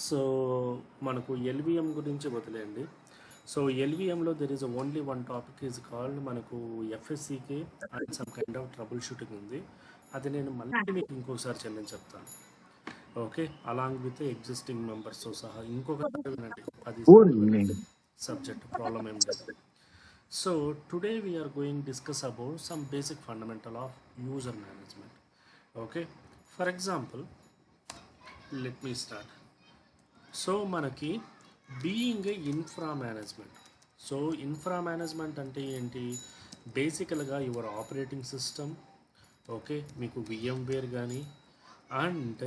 So మనకు LVM గురించి వదిలేయండి. సో ఎల్విఎంలో there is only one topic is called మనకు FSCK and some kind of troubleshooting ఉంది. అది నేను మళ్ళీ మీకు ఇంకోసారి చెప్తాను. ఓకే, అలాంగ్ విత్ ఎగ్జిస్టింగ్ మెంబర్స్తో సహా ఇంకొకసారి వినండి. అది సబ్జెక్ట్ ప్రాబ్లం ఏం లేదు. So today we're going discuss about some basic fundamental of user management. Okay, for example let me start. So మనకి being a infra management. So infra management అంటే ఏంటి? బేసికల్గా యువర్ ఆపరేటింగ్ సిస్టమ్, ఓకే, మీకు VMware కానీ and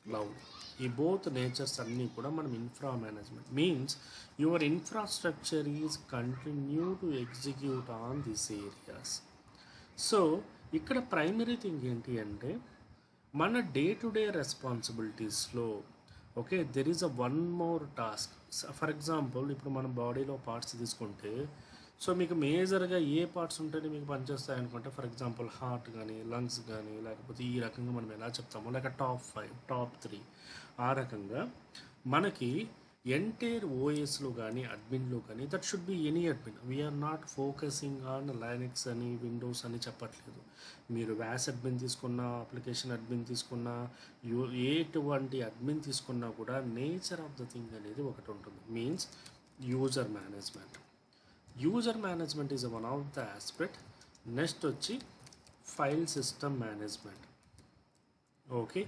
cloud, ఈ both natures అన్నీ కూడా మనం infra management means your infrastructure is continue to execute on this areas. So ఇక్కడ ప్రైమరీ థింగ్ ఏంటి అంటే మన డే టు డే రెస్పాన్సిబిలిటీస్లో okay there is a one more task. For example ఇప్పుడు మన బాడీలో పార్ట్స్ తీసుకుంటే సో మీకు మేజర్గా ఏ పార్ట్స్ ఉంటేనే మీకు పనిచేస్తాయి అనుకుంటే ఫర్ ఎగ్జాంపుల్ హార్ట్ కానీ లంగ్స్ కానీ లేకపోతే ఈ రకంగా మనం ఎలా చెప్తామో లేక టాప్ 5 టాప్ 3 ఆ రకంగా మనకి ఎంటైర్ ఓఎస్లో కానీ అడ్మిన్లో కానీ that should be any admin. We are not focusing on Linux అని విండోస్ అని చెప్పట్లేదు. మీరు వ్యాస్ అడ్మిన్ తీసుకున్నా, అప్లికేషన్ అడ్మిన్ తీసుకున్నా, ఎటువంటి అడ్మిన్ తీసుకున్నా కూడా నేచర్ ఆఫ్ ద థింగ్ అనేది ఒకటి ఉంటుంది, means user management. User management is one of the aspect. Next వచ్చి file system management. Okay,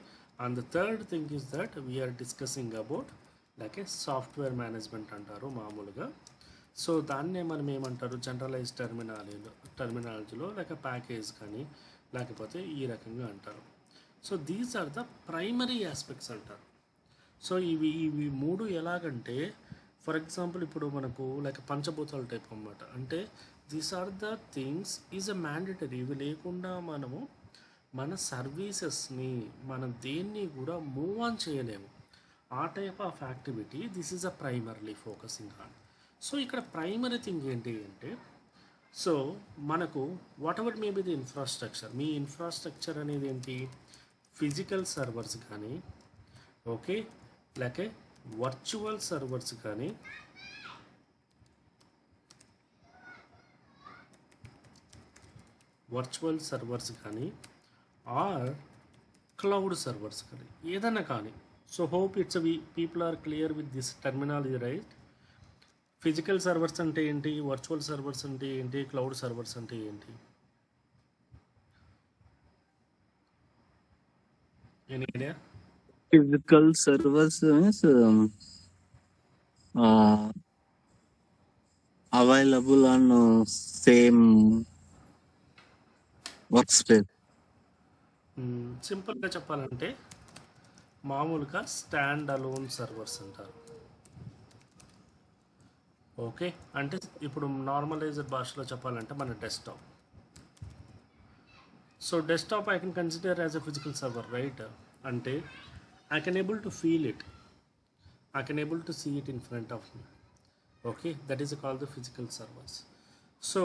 and the third thing is that we're discussing about like a software management అంటారు మామూలుగా. So దాన్నే మనం ఏమంటారు generalise టర్మినాలజీలో లేక ప్యాకేజ్ కానీ లేకపోతే ఈ రకంగా అంటారు. So these are the primary aspects అంటారు. సో ఇవి మూడు ఎలాగంటే ఫర్ ఎగ్జాంపుల్ ఇప్పుడు మనకు లైక్ పంచభూతాల టైప్ అన్నమాట. అంటే these are the things is a mandatory. ఇవి లేకుండా మనము మన సర్వీసెస్ని మనం దేన్ని కూడా మూవ్ ఆన్ చేయలేము. ఆ type of activity this is a primarily focusing on. So ఇక్కడ ప్రైమరీ థింగ్ ఏంటి అంటే సో మనకు whatever may be the infrastructure. మీ ఇన్ఫ్రాస్ట్రక్చర్ అనేది ఏంటి? ఫిజికల్ సర్వర్స్ కానీ ఓకే లేక వర్చువల్ సర్వర్స్ కానీ ఆర్ క్లౌడ్ సర్వర్స్ కానీ ఏదైనా కానీ. So hope it's people are clear with this terminology, right? Physical servers అంటే ఏంటి, వర్చువల్ సర్వర్స్ అంటే ఏంటి, క్లౌడ్ సర్వర్స్ అంటే ఏంటి? Any idea? Physical servers is available on same workspace. సింపుల్గా చెప్పాలంటే మామూలుగా స్టాండ్ అలోన్ సర్వర్స్ అంటారు. ఓకే, అంటే ఇప్పుడు నార్మలైజ్డ్ భాషలో చెప్పాలంటే మన desktop. So desktop I can consider as a physical server, right? అంటే I can able to feel it, I can able to see it in front of me. Okay, that is called the physical servers. So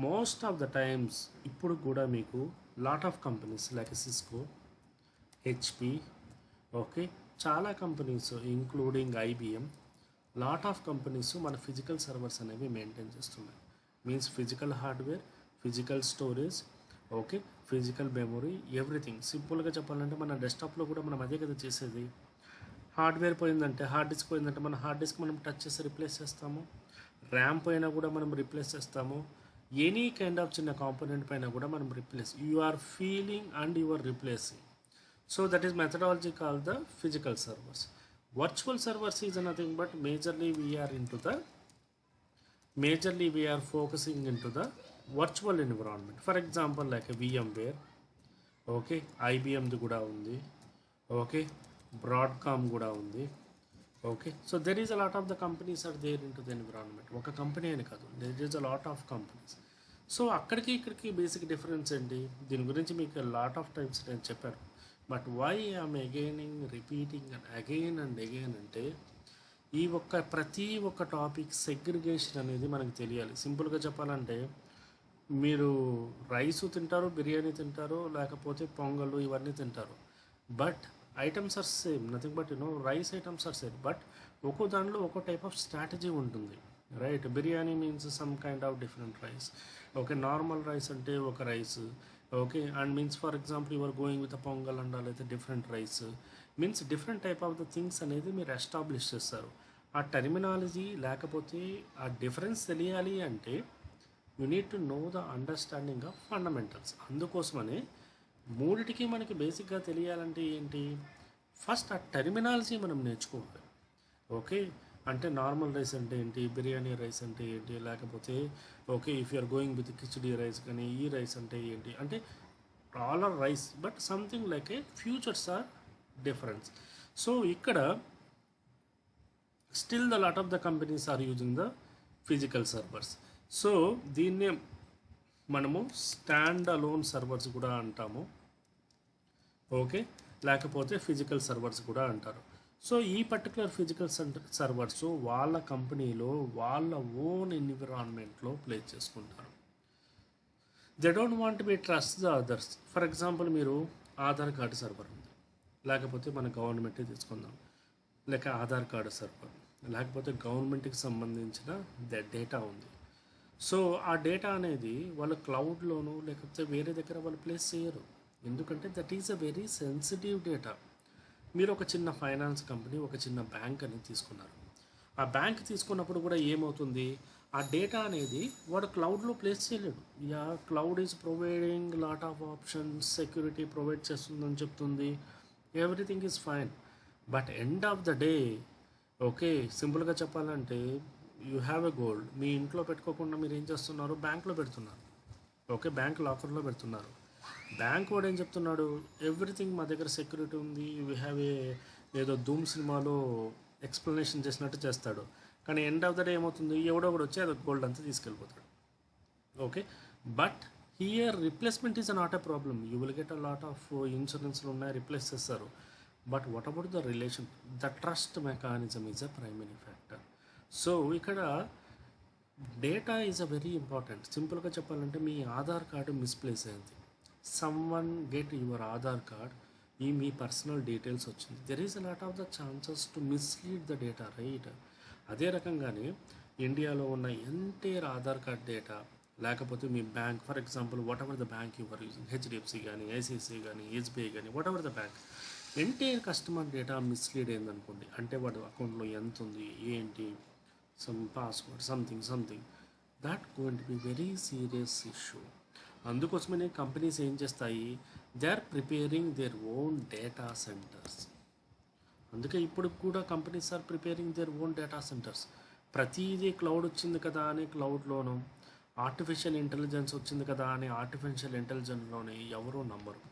most of the times ఇప్పుడు కూడా మీకు lot of companies like Cisco, HP, okay, చాలా companies including IBM, lot of companies మన physical servers అనేవి maintain చేస్తున్నాయి. Means physical hardware, physical storage, okay, physical memory, everything. సింపుల్గా చెప్పాలంటే మన డెస్క్టాప్లో కూడా మనం అదే కదా చేసేది. హార్డ్వేర్ పోయిందంటే, హార్డ్ డిస్క్ పోయిందంటే మన హార్డ్ డిస్క్ మనం టచ్ చేసి రిప్లేస్ చేస్తాము. ర్యామ్ పోయినా కూడా మనం రిప్లేస్ చేస్తాము. ఎనీ కైండ్ ఆఫ్ చిన్న కాంపోనెంట్ పైన కూడా మనం replace, you are feeling and you are replacing. So that is methodology called the physical servers. Virtual servers is nothing but majorly we are focusing into the virtual environment. For example, like a VMware, okay, IBM the కూడా ఉంది, okay, Broadcom కూడా ఉంది, okay. So there is a lot of the companies are there into the environment. ఒక company అని కాదు, there is a lot of companies. So అక్కడికి ఇక్కడికి basic difference ఏంటి? దీని గురించి మీకు లాట్ ఆఫ్ టైమ్స్ నేను చెప్పాను. But why I'm repeating again and again అంటే ఈ ప్రతి ఒక్క టాపిక్ సెగ్రిగేషన్ అనేది మనకు తెలియాలి. సింపుల్గా చెప్పాలంటే మీరు రైసు తింటారు, బిర్యానీ తింటారు, లేకపోతే పొంగళ్ళు ఇవన్నీ తింటారు. But items are same, nothing but rice items are same, but ఒక్కో దాంట్లో ఒక్కో టైప్ ఆఫ్ స్ట్రాటజీ ఉంటుంది, right. Biryani means some kind of different rice. Okay, normal rice అంటే ఒక rice. Okay, and means for example your going with pongal అండాలైతే different rice means different type of the things అనేది మీరు establish చేస్తారు. ఆ terminology లేకపోతే ఆ డిఫరెన్స్ తెలియాలి అంటే you need to know the understanding of fundamentals. అందుకోసమనే మూడిటికి మనకి బేసిక్గా తెలియాలంటే ఏంటి, ఫస్ట్ ఆ టెర్మినాలజీ మనం నేర్చుకోవాలి. ఓకే, అంటే నార్మల్ రైస్ అంటే ఏంటి, బిర్యానీ రైస్ అంటే ఏంటి, లేకపోతే okay if you're going with khichdi rice కానీ ఈ రైస్ అంటే ఏంటి, అంటే all are rice but something like a futures are difference. So ఇక్కడ still the lot of the companies are using the physical servers. So దీన్నే మనము స్టాండ్ అలోన్ సర్వర్స్ కూడా అంటాము. ఓకే, లేకపోతే ఫిజికల్ సర్వర్స్ కూడా అంటారు. సో ఈ పర్టికులర్ ఫిజికల్ సర్వర్స్ వాళ్ళ కంపెనీలో వాళ్ళ ఓన్ ఎన్విరాన్మెంట్లో ప్లేస్ చేసుకుంటారు. They don't want be trust the others. For example మీరు ఆధార్ కార్డు సర్వర్ ఉంది, లేకపోతే మన గవర్నమెంటే తీసుకుందాం, లేక ఆధార్ కార్డు సర్వర్, లేకపోతే గవర్నమెంట్కి సంబంధించిన డేటా ఉంది. సో ఆ డేటా అనేది వాళ్ళు క్లౌడ్లోనూ లేకపోతే వేరే దగ్గర వాళ్ళు ప్లేస్ చేయరు, ఎందుకంటే that is a very sensitive data. మీరు ఒక చిన్న ఫైనాన్స్ కంపెనీ, ఒక చిన్న బ్యాంక్ అనేది తీసుకున్నారు. ఆ బ్యాంక్ తీసుకున్నప్పుడు కూడా ఏమవుతుంది, ఆ డేటా అనేది వాడు క్లౌడ్లో ప్లేస్ చేయలేడు. Yeah, cloud is providing lot of options, security provide చేస్తుందని చెప్తుంది, everything is fine. But end of the day, okay సింపుల్గా చెప్పాలంటే యూ హ్యావ్ ఎ గోల్డ్, మీ ఇంట్లో పెట్టుకోకుండా మీరు ఏం చేస్తున్నారు, బ్యాంక్లో పెడుతున్నారు. ఓకే, బ్యాంక్ లాకర్లో పెడుతున్నారు. బ్యాంక్ వాడు ఏం చెప్తున్నాడు, ఎవ్రీథింగ్ మా దగ్గర సెక్యూరిటీ ఉంది, వీ హ్యావ్ ఏదో ధూమ్ సినిమాలో ఎక్స్ప్లెనేషన్ చేసినట్టు చేస్తాడు. కానీ ఎండ్ ఆఫ్ ద డే ఏమవుతుంది, ఎవడో ఒకడు వచ్చి అది గోల్డ్ అంతా తీసుకెళ్ళిపోతాడు. Okay, but here replacement is not a problem. You will get a lot of ఇన్సూరెన్స్లు ఉన్నాయి, రిప్లేస్ చేస్తారు. But what about the relation, the trust mechanism is a primary factor. So ఇక్కడ data is a very important. సింపుల్గా చెప్పాలంటే మీ Aadhaar card misplace అయింది, someone get your Aadhaar card, మీ personal details వచ్చింది, there is a lot of the chances to mislead the data, right. అదే రకంగానే ఇండియాలో ఉన్న ఎంటైర్ ఆధార్ కార్డ్ డేటా, లేకపోతే మీ bank, for example whatever the bank your using, HDFC కానీ ICICI కానీ ఎస్బీఐ కానీ whatever the bank, entire customer data mislead అయిందనుకోండి, అంటే వాడు అకౌంట్లో ఎంత ఉంది ఏంటి, some password something that going to be very serious issue. అందుకోసమనే కంపెనీస్ ఏం చేస్తాయి, they are preparing their own data centers. అందుకే ఇప్పుడు కూడా companies are preparing their own data centres. ప్రతిదీ క్లౌడ్ వచ్చింది కదా అని క్లౌడ్లోను, ఆర్టిఫిషియల్ ఇంటెలిజెన్స్ వచ్చింది కదా అని ఆర్టిఫిషియల్ ఇంటెలిజెన్స్లోనే ఎవరూ నమ్మరు.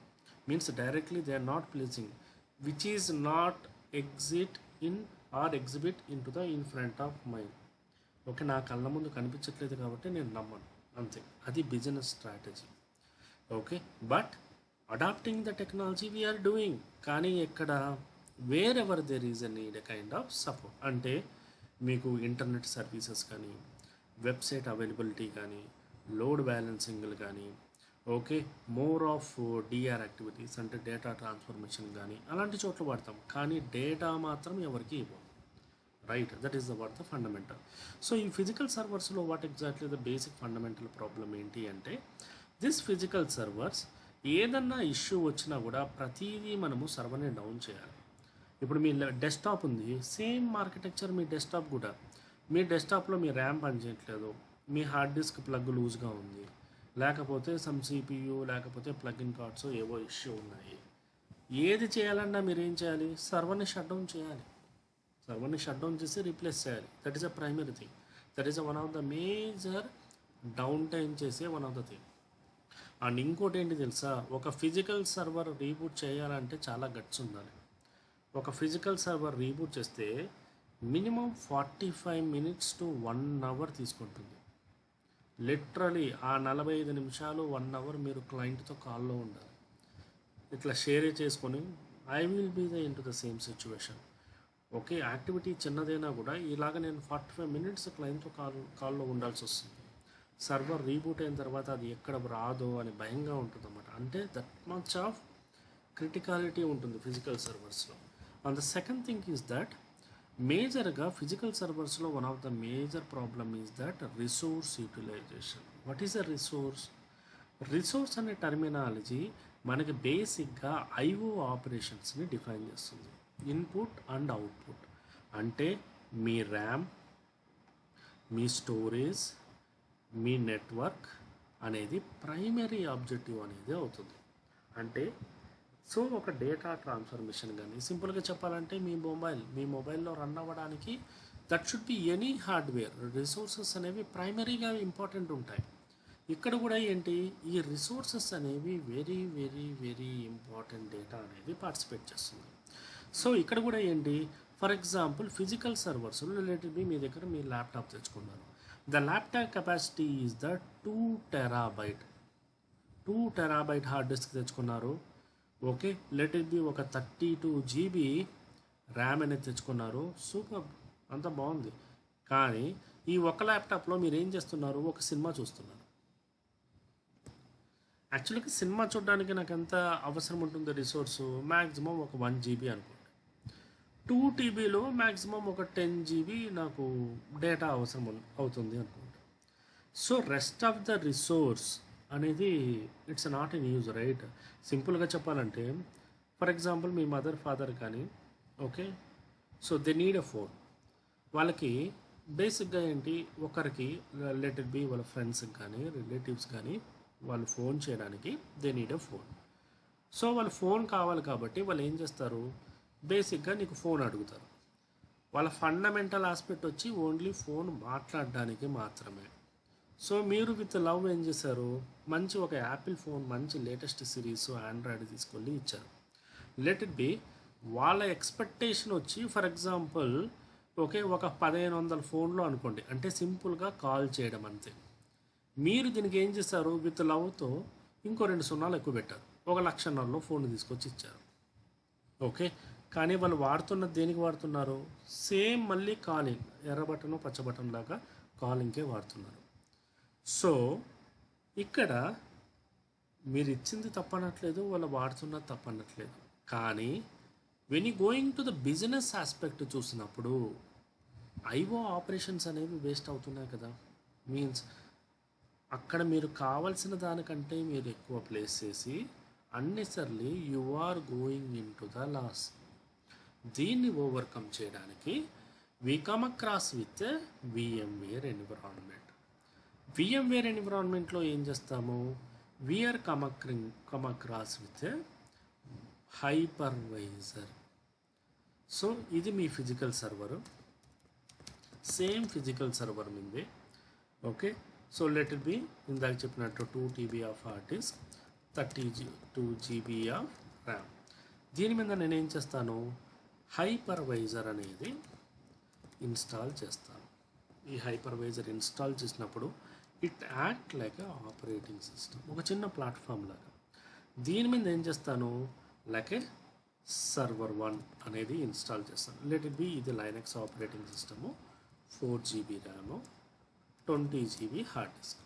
Means directly they are not placing which is not exhibit in to the in front of mind. Okay, నా కళ్ళ ముందు కనిపించట్లేదు కాబట్టి నేను నమ్మను, అంతే. అది business strategy. Okay, but adapting the technology we are doing. కానీ ఎక్కడ, wherever there is a need a kind of support. అంటే మీకు ఇంటర్నెట్ సర్వీసెస్ కానీ, వెబ్సైట్ అవైలబిలిటీ కానీ, లోడ్ బ్యాలెన్సింగ్లు కానీ, okay more of DR activities అంటే డేటా ట్రాన్స్ఫర్మేషన్ కానీ అలాంటి చోట్ల వాడతాం. కానీ డేటా మాత్రం ఎవరికి ఇవ్వం, right. That is the what the fundamental. So ఈ ఫిజికల్ సర్వర్స్లో what exactly the basic fundamental problem ఏంటి అంటే, దిస్ ఫిజికల్ సర్వర్స్ ఏదన్నా ఇష్యూ వచ్చినా కూడా ప్రతిదీ మనము సర్వర్ని డౌన్ చేయాలి. ఇప్పుడు మీ డెస్క్టాప్ ఉంది, సేమ్ ఆర్కిటెక్చర్ మీ డెస్క్టాప్ కూడా. మీ డెస్క్టాప్లో మీ ర్యామ్ పనిచేయట్లేదు, మీ హార్డ్ డిస్క్ ప్లగ్ లూజ్గా ఉంది, లేకపోతే సమ్ సిపియు లేకపోతే ప్లగ్-ఇన్ కార్డ్స్ ఏవో ఇష్యూ ఉన్నాయి. ఏది చేయాలన్నా మీరు ఏం చేయాలి, సర్వర్ని షట్ డౌన్ చేయాలి. సర్వర్ని షట్ డౌన్ చేసి రీప్లేస్ చేయాలి. That is a primary thing. That is one of the major down time చేసే one of the thing. And ఇంకోటి ఏంటి తెలుసా, ఒక ఫిజికల్ సర్వర్ రీబూట్ చేయాలంటే చాలా గట్స్ ఉండాలి. ఒక ఫిజికల్ సర్వర్ రీబూట్ చేస్తే మినిమం 45 minutes to 1 hour తీసుకుంటుంది. లిటరలీ ఆ 45 నిమిషాలు 1 hour మీరు క్లయింట్తో కాల్లో ఉండాలి. ఇట్లా షేర్ చేసుకొని I will be in to the same situation. Okay, activity చిన్నదైనా కూడా ఇలాగ నేను 45 minutes క్లయింట్తో కాల్లో ఉండాల్సి వస్తుంది. సర్వర్ రీబూట్ అయిన తర్వాత అది ఎక్కడ రాదో అని భయంగా ఉంటుంది అన్నమాట. అంటే దట్ మచ్ ఆఫ్ క్రిటికాలిటీ ఉంటుంది ఫిజికల్ సర్వర్స్లో. And the second thing is that మేజర్గా ఫిజికల్ సర్వర్స్లో one of the major problem is that resource utilization. What is a resource? Resource అనే టర్మినాలజీ మనకి బేసిక్గా ఐఓ ఆపరేషన్స్ని డిఫైన్ చేస్తుంది. ఇన్పుట్ అండ్ అవుట్పుట్ అంటే మీ ర్యామ్, మీ స్టోరేజ్, మీ నెట్వర్క్ అనేది ప్రైమరీ ఆబ్జెక్టివ్ అనేది అవుతుంది. అంటే సో ఒక డేటా ట్రాన్స్ఫర్మేషన్ కానీ సింపుల్గా చెప్పాలంటే మీ మొబైల్లో రన్ అవ్వడానికి that should be any hardware resources అనేవి ప్రైమరీగా ఇంపార్టెంట్ ఉంటాయి. ఇక్కడ కూడా ఏంటి, ఈ రిసోర్సెస్ అనేవి very very very important data అనేది పార్టిసిపేట్ చేస్తుంది. సో ఇక్కడ కూడా ఏంటి, for example physical servers related మీ దగ్గర మీ ల్యాప్టాప్ తెచ్చుకున్నారు. The laptop capacity is the 2 terabyte hard disk తెచ్చుకున్నారు. ఓకే, లెట్ ఇట్ బి ఒక 32 GB ర్యామ్ అనేది తెచ్చుకున్నారు. సూపర్, అంత బాగుంది. కానీ ఈ ఒక్క ల్యాప్టాప్లో మీరు ఏం చేస్తున్నారు, ఒక సినిమా చూస్తున్నారు. యాక్చువల్గా సినిమా చూడడానికి నాకు ఎంత అవసరం ఉంటుంది రిసోర్సు, మ్యాక్సిమం ఒక 1 GB అనుకోండి. 2 TBలో మ్యాక్సిమం ఒక 10 GB నాకు డేటా అవసరం అవుతుంది అనుకోండి. So rest of the resource అనేది it's not in use, right? సింపుల్గా చెప్పాలంటే ఫర్ ఎగ్జాంపుల్ మీ మదర్ ఫాదర్ కానీ okay, so they need a phone. వాళ్ళకి బేసిక్గా ఏంటి, ఒకరికి లెట్ ఇట్ బి వాళ్ళ ఫ్రెండ్స్కి కానీ రిలేటివ్స్ కానీ వాళ్ళు ఫోన్ చేయడానికి they need a phone. So వాళ్ళు ఫోన్ కావాలి కాబట్టి వాళ్ళు ఏం చేస్తారు, బేసిక్గా నీకు ఫోన్ అడుగుతారు. వాళ్ళ ఫండమెంటల్ ఆస్పెక్ట్ వచ్చి ఓన్లీ ఫోన్ మాట్లాడడానికి మాత్రమే. సో మీరు విత్ లవ్ ఏం చేశారు, మంచి ఒక యాపిల్ ఫోన్, మంచి లేటెస్ట్ సిరీస్ ఆండ్రాయిడ్ తీసుకొని ఇచ్చారు. లెట్ ఇట్ బి వాళ్ళ ఎక్స్పెక్టేషన్ వచ్చి ఫర్ ఎగ్జాంపుల్ ఓకే ఒక 1500 ఫోన్లో అనుకోండి, అంటే సింపుల్గా కాల్ చేయడం అంతే. మీరు దీనికి ఏం చేశారు, విత్ లవ్తో ఇంకో 2 సున్నాలు ఎక్కువ పెట్టారు, 1,00,000లో ఫోన్ తీసుకొచ్చి ఇచ్చారు. ఓకే, కానీ వాళ్ళు వాడుతున్నది దేనికి వాడుతున్నారు, సేమ్ మళ్ళీ కాలింగ్, ఎర్ర బటన్ పచ్చ బటన్ లాగా కాలింగ్కే వాడుతున్నారు. సో ఇక్కడ మీరు ఇచ్చింది తప్పనట్లేదు, వాళ్ళు వాడుతున్నది తప్పనట్లేదు. కానీ when you going to the business aspect చూసినప్పుడు ఐఓ ఆపరేషన్స్ అనేవి వేస్ట్ అవుతున్నాయి కదా. మీన్స్ అక్కడ మీరు కావాల్సిన దానికంటే మీరు ఎక్కువ ప్లేస్ చేసి unnecessarily you are going in to the loss. దీన్ని ఓవర్కమ్ చేయడానికి we come across with VMware environment. VMware ఎన్విరాన్మెంట్లో ఏం చేస్తాము, we are come across with hypervisor. So ఇది మీ physical server, same physical server మీదే. Okay, so let it be ఇందాక చెప్పినట్టు 2 TB of hard disk, 32 GB of RAM. దీని మీద నేను ఏం చేస్తాను, హైపర్వైజర్ అనేది ఇన్స్టాల్ చేస్తాను. ఈ హైపర్వైజర్ ఇన్స్టాల్ చేసినప్పుడు it act like a operating system, ఒక చిన్న ప్లాట్ఫామ్ లాగా. దీని మీద ఏం చేస్తాను, లైక్ ఏ సర్వర్ 1 అనేది ఇన్స్టాల్ చేస్తాను. లెట్ ఇట్ బి ఇది Linux operating system, 4 GB RAM, 20 GB hard disk.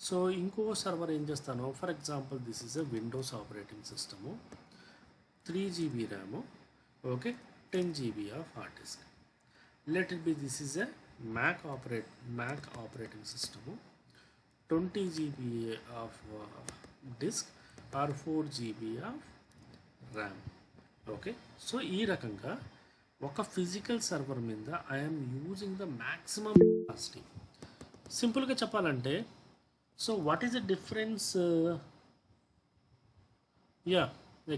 So ఇంకో సర్వర్ ఏం చేస్తాను, for example this is a Windows operating system, 3 GB RAM, okay 10 GB of hard disc. Let it B this is a Mac operating system, 20 GB of disk or 4 GB of RAM. Okay, so ఈ రకంగా ఒక physical server మీద I'm using the maximum capacity. సింపుల్గా చెప్పాలంటే so what is the difference,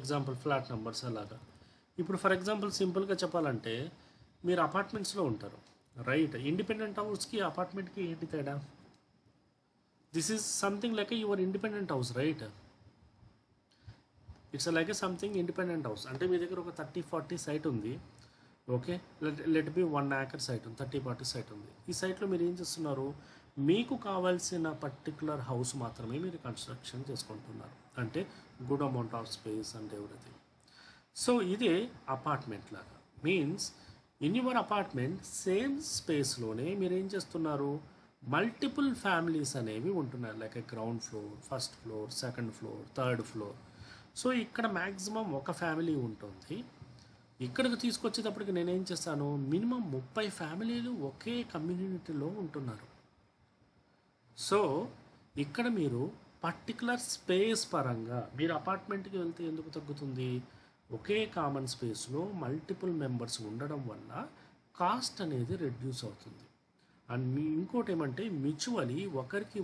example flat numbers అలాగా. ఇప్పుడు for example సింపుల్గా చెప్పాలంటే మీరు అపార్ట్మెంట్స్లో ఉంటారు, రైట్? ఇండిపెండెంట్ హౌస్కి అపార్ట్మెంట్కి ఏంటి తేడా? This is something like your independent house, right? It's like something independent house. అంటే మీ దగ్గర ఒక 30-40 సైట్ ఉంది. Okay, let be 1 acre site ఉంది, 30-40 సైట్ ఉంది. ఈ సైట్లో మీరు ఏం చేస్తున్నారు, మీకు కావాల్సిన పర్టికులర్ హౌస్ మాత్రమే మీరు కన్స్ట్రక్షన్ చేసుకుంటున్నారు, అంటే good amount of space and everything. So ఇదే అపార్ట్మెంట్ లాగా. Means in your apartment same స్పేస్లోనే మీరు ఏం చేస్తున్నారు, మల్టిపుల్ ఫ్యామిలీస్ అనేవి ఉంటున్నారు, like ground floor, first floor, second floor, third floor. So ఇక్కడ మ్యాక్సిమం ఒక ఫ్యామిలీ ఉంటుంది. ఇక్కడికి తీసుకొచ్చేటప్పటికి నేనేం చేస్తాను, మినిమం 30 ఫ్యామిలీలు ఒకే కమ్యూనిటీలో ఉంటున్నారు. సో ఇక్కడ మీరు పర్టికులర్ స్పేస్ పరంగా మీరు అపార్ట్మెంట్కి వెళ్తే ఎందుకు తగ్గుతుంది, ఒకే కామన్ స్పేస్లో మల్టిపుల్ మెంబర్స్ ఉండడం వల్ల కాస్ట్ అనేది రెడ్యూస్ అవుతుంది. అండ్ మీ ఇంకోటి ఏమంటే మ్యూచువలీ ఒకరికి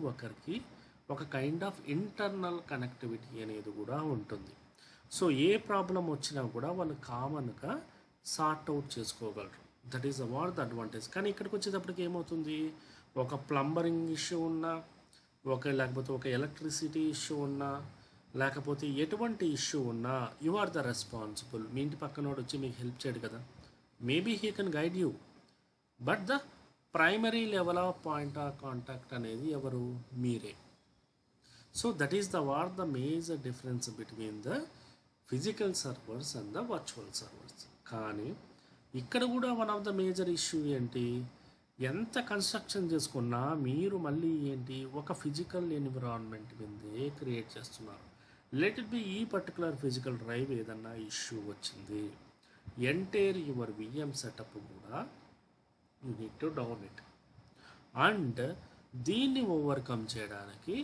ఒక కైండ్ ఆఫ్ ఇంటర్నల్ కనెక్టివిటీ అనేది కూడా ఉంటుంది. సో ఏ ప్రాబ్లం వచ్చినా కూడా వాళ్ళు కామన్గా సార్ట్ అవుట్ చేసుకోగలరు. That is award the advantage. కానీ ఇక్కడికి వచ్చేటప్పటికి ఏమవుతుంది, ఒక ప్లంబరింగ్ ఇష్యూ ఉన్నా, లేకపోతే ఒక ఎలక్ట్రిసిటీ ఇష్యూ ఉన్నా, లేకపోతే ఎటువంటి ఇష్యూ ఉన్నా యు ఆర్ ద రెస్పాన్సిబుల్. మీ ఇంటి పక్కనోడు వచ్చి మీకు హెల్ప్ చేయడు కదా, maybe he can guide you, but the primary level of point of contact అనేది ఎవరు, మీరే. So that is the major difference between the physical servers and the virtual servers. కానీ ఇక్కడ కూడా one of the major issue ఏంటి, ఎంత construction చేసుకున్నా మీరు మళ్ళీ ఏంటి ఒక ఫిజికల్ ఎన్విరాన్మెంట్ మీదే క్రియేట్ చేస్తున్నారు. లెట్ ఇట్ బి ఈ పర్టికులర్ ఫిజికల్ డ్రైవ్ ఏదన్నా ఇష్యూ వచ్చింది, ఎంటైర్ యువర్ విఎం సెటప్ కూడా you need to down it. And దీన్ని ఓవర్కమ్ చేయడానికి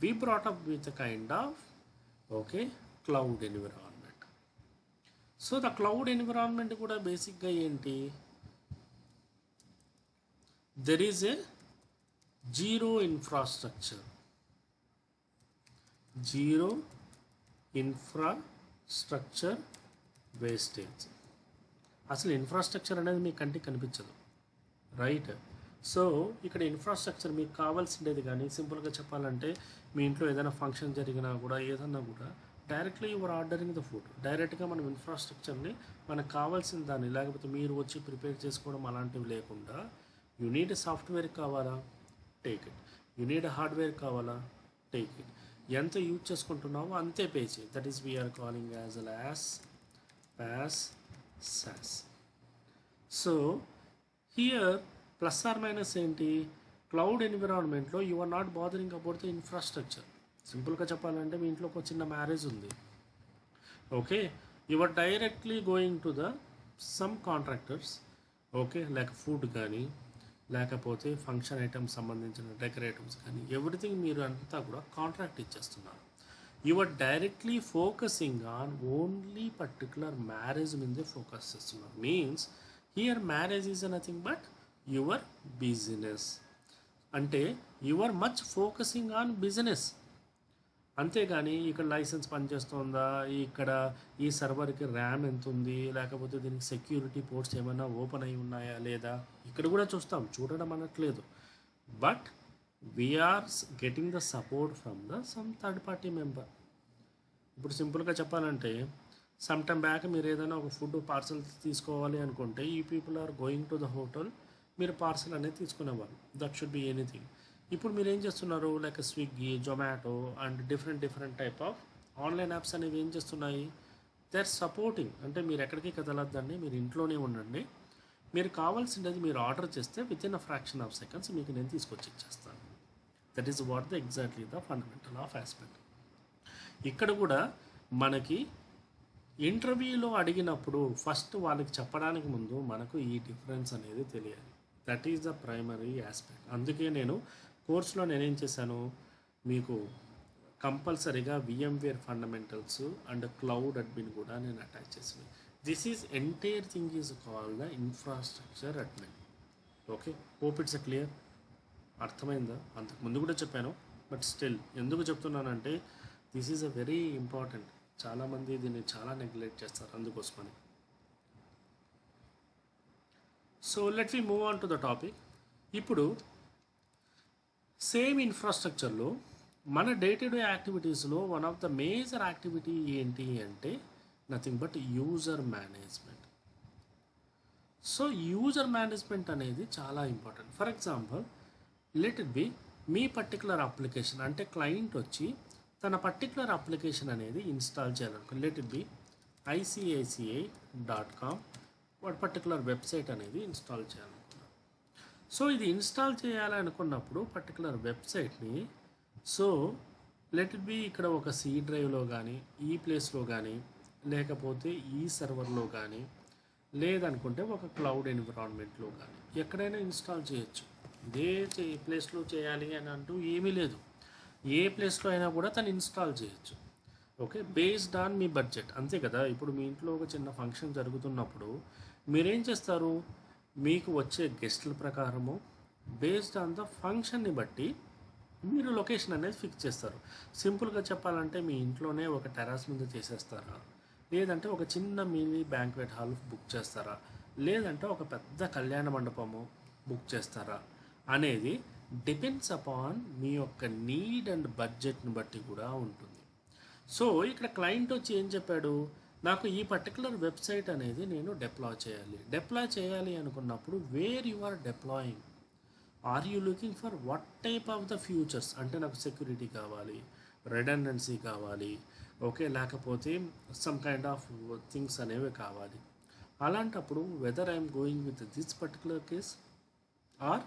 we brought up with kind of cloud environment. So the cloud environment కూడా బేసిక్గా ఏంటి, there is a zero infrastructure wastage. అసలు infrastructure అనేది మీ కంటికి కనిపించదు, రైట్? సో ఇక్కడ ఇన్ఫ్రాస్ట్రక్చర్ మీకు కావాల్సిండేది, కానీ సింపుల్గా చెప్పాలంటే మీ ఇంట్లో ఏదైనా ఫంక్షన్ జరిగినా కూడా ఏదన్నా కూడా directly your ordering the food. డైరెక్ట్గా మనం ఇన్ఫ్రాస్ట్రక్చర్ని మనకు కావాల్సిన దాన్ని, లేకపోతే మీరు వచ్చి ప్రిపేర్ చేసుకోవడం అలాంటివి లేకుండా, యూ నీడ్ సాఫ్ట్వేర్ కావాలా, take it. You need hardware కావాలా, టేక్ ఇట్. ఎంత యూజ్ చేసుకుంటున్నావో అంతే పే చేయి. That is we are calling as PaaS SaaS. So here plus or minus ఏంటి, క్లౌడ్ ఎన్విరాన్మెంట్లో you are not bothering about the infrastructure. సింపుల్గా చెప్పాలంటే మీ ఇంట్లో ఒక చిన్న మ్యారేజ్ ఉంది, you are directly going to the some contractors, like food కానీ, లేకపోతే ఫంక్షన్ ఐటమ్స్ సంబంధించిన డెకరేటివ్స్ కానీ, ఎవ్రీథింగ్ మీరు అంతా కూడా కాంట్రాక్ట్ ఇచ్చేస్తున్నారు. You are directly focusing on only particular marriage మీదే ఫోకస్ చేస్తున్నారు. Means here marriage is nothing but your business. అంటే you are much focusing on business. అంతేగాని ఇక్కడ లైసెన్స్ పనిచేస్తుందా, ఇక్కడ ఈ సర్వర్కి ర్యామ్ ఎంత ఉంది, లేకపోతే దీనికి సెక్యూరిటీ పోర్ట్స్ ఏమైనా ఓపెన్ అయి ఉన్నాయా లేదా, ఇక్కడ కూడా చూడడం అనట్లేదు. But we are getting the support from the some third party member. ఇప్పుడు సింపుల్గా చెప్పాలంటే సమ్ టైమ్ బ్యాక్ మీరు ఏదైనా ఒక ఫుడ్ పార్సల్ తీసుకోవాలి అనుకుంటే ఈ people are going to the hotel, మీరు పార్సల్ అనేది తీసుకునేవాళ్ళు. That should be anything. ఇప్పుడు మీరు ఏం చేస్తున్నారు, like Swiggy, Zomato and different type of online apps అనేవి ఏం చేస్తున్నాయి, దే ఆర్ సపోర్టింగ్. అంటే మీరు ఎక్కడికి కదలద్దండి, మీరు ఇంట్లోనే ఉండండి, మీరు కావాల్సింది మీరు ఆర్డర్ చేస్తే with in a fraction of seconds మీకు నేను తీసుకొచ్చి ఇచ్చేస్తాను. That is what the exactly the fundamental of aspect. ఇక్కడ కూడా మనకి ఇంటర్వ్యూలో అడిగినప్పుడు ఫస్ట్ వాళ్ళకి చెప్పడానికి ముందు మనకు ఈ డిఫరెన్స్ అనేది తెలియాలి. That is the primary aspect. అందుకే నేను కోర్సులో నేనేం చేశాను, మీకు కంపల్సరీగా VMware fundamentals and cloud admin కూడా నేను అటాచ్ చేసాను. This is entire thing is called the infrastructure admin. Hope it's clear. అర్థమైందా? అంతకు ముందు కూడా చెప్పాను, బట్ స్టిల్ ఎందుకు చెప్తున్నానంటే this is a very important. చాలామంది దీన్ని చాలా నెగ్లెక్ట్ చేస్తారు, అందుకోసమని. So let we move on to the topic. ఇప్పుడు సేమ్ ఇన్ఫ్రాస్ట్రక్చర్లో మన డే టు డే యాక్టివిటీస్లో one of the major activity ఏంటి అంటే nothing but user management. So user management అనేది చాలా important. For example let it be మీ పర్టికులర్ అప్లికేషన్, అంటే క్లయింట్ వచ్చి తన పర్టికులర్ అప్లికేషన్ అనేది ఇన్స్టాల్ చేయాలనుకో, లెట్ ఇట్ బి ICICI.com వాటి పర్టికులర్ వెబ్సైట్ అనేది ఇన్స్టాల్ చేయాలనుకున్నాను. సో ఇది ఇన్స్టాల్ చేయాలనుకున్నప్పుడు పర్టికులర్ వెబ్సైట్ని, సో లెట్ ఇట్ బి ఇక్కడ ఒక సి డ్రైవ్లో కానీ ఈ ప్లేస్లో కానీ లేకపోతే ఈ సర్వర్లో కానీ లేదనుకుంటే ఒక క్లౌడ్ ఎన్విరాన్మెంట్లో కానీ ఎక్కడైనా ఇన్స్టాల్ చేయొచ్చు. ఇదే ప్లేస్లో చేయాలి అని అంటూ ఏమీ లేదు. ఏ ప్లేస్లో అయినా కూడా తను ఇన్స్టాల్ చేయొచ్చు. Okay, based on me budget, అంతే కదా. ఇప్పుడు మీ ఇంట్లో ఒక చిన్న ఫంక్షన్ జరుగుతున్నప్పుడు మీరేం చేస్తారు, మీకు వచ్చే గెస్టుల ప్రకారము బేస్డ్ ఆన్ ద ఫంక్షన్ని బట్టి మీరు లొకేషన్ అనేది ఫిక్స్ చేస్తారు. సింపుల్గా చెప్పాలంటే మీ ఇంట్లోనే ఒక టెర్రస్ మీద చేసేస్తారా, లేదంటే ఒక చిన్న మినీ బ్యాంక్వెట్ హాల్ బుక్ చేస్తారా, లేదంటే ఒక పెద్ద కళ్యాణ మండపము బుక్ చేస్తారా అనేది డిపెండ్స్ అపాన్ మీ యొక్క నీడ్ అండ్ బడ్జెట్ని బట్టి కూడా ఉంటుంది. సో ఇక్కడ క్లయింట్ వచ్చి ఏం చెప్పాడు, నాకు ఈ పర్టికులర్ వెబ్సైట్ అనేది నేను డిప్లాయ్ చేయాలి అనుకున్నప్పుడు where you are deploying, or you looking for what type of the futures, అంటే నాకు సెక్యూరిటీ కావాలి, రెడెండెన్సీ కావాలి, ఓకే, లేకపోతే సమ్ కైండ్ ఆఫ్ థింగ్స్ అనేవి కావాలి. అలాంటప్పుడు whether I'm going with this particular case or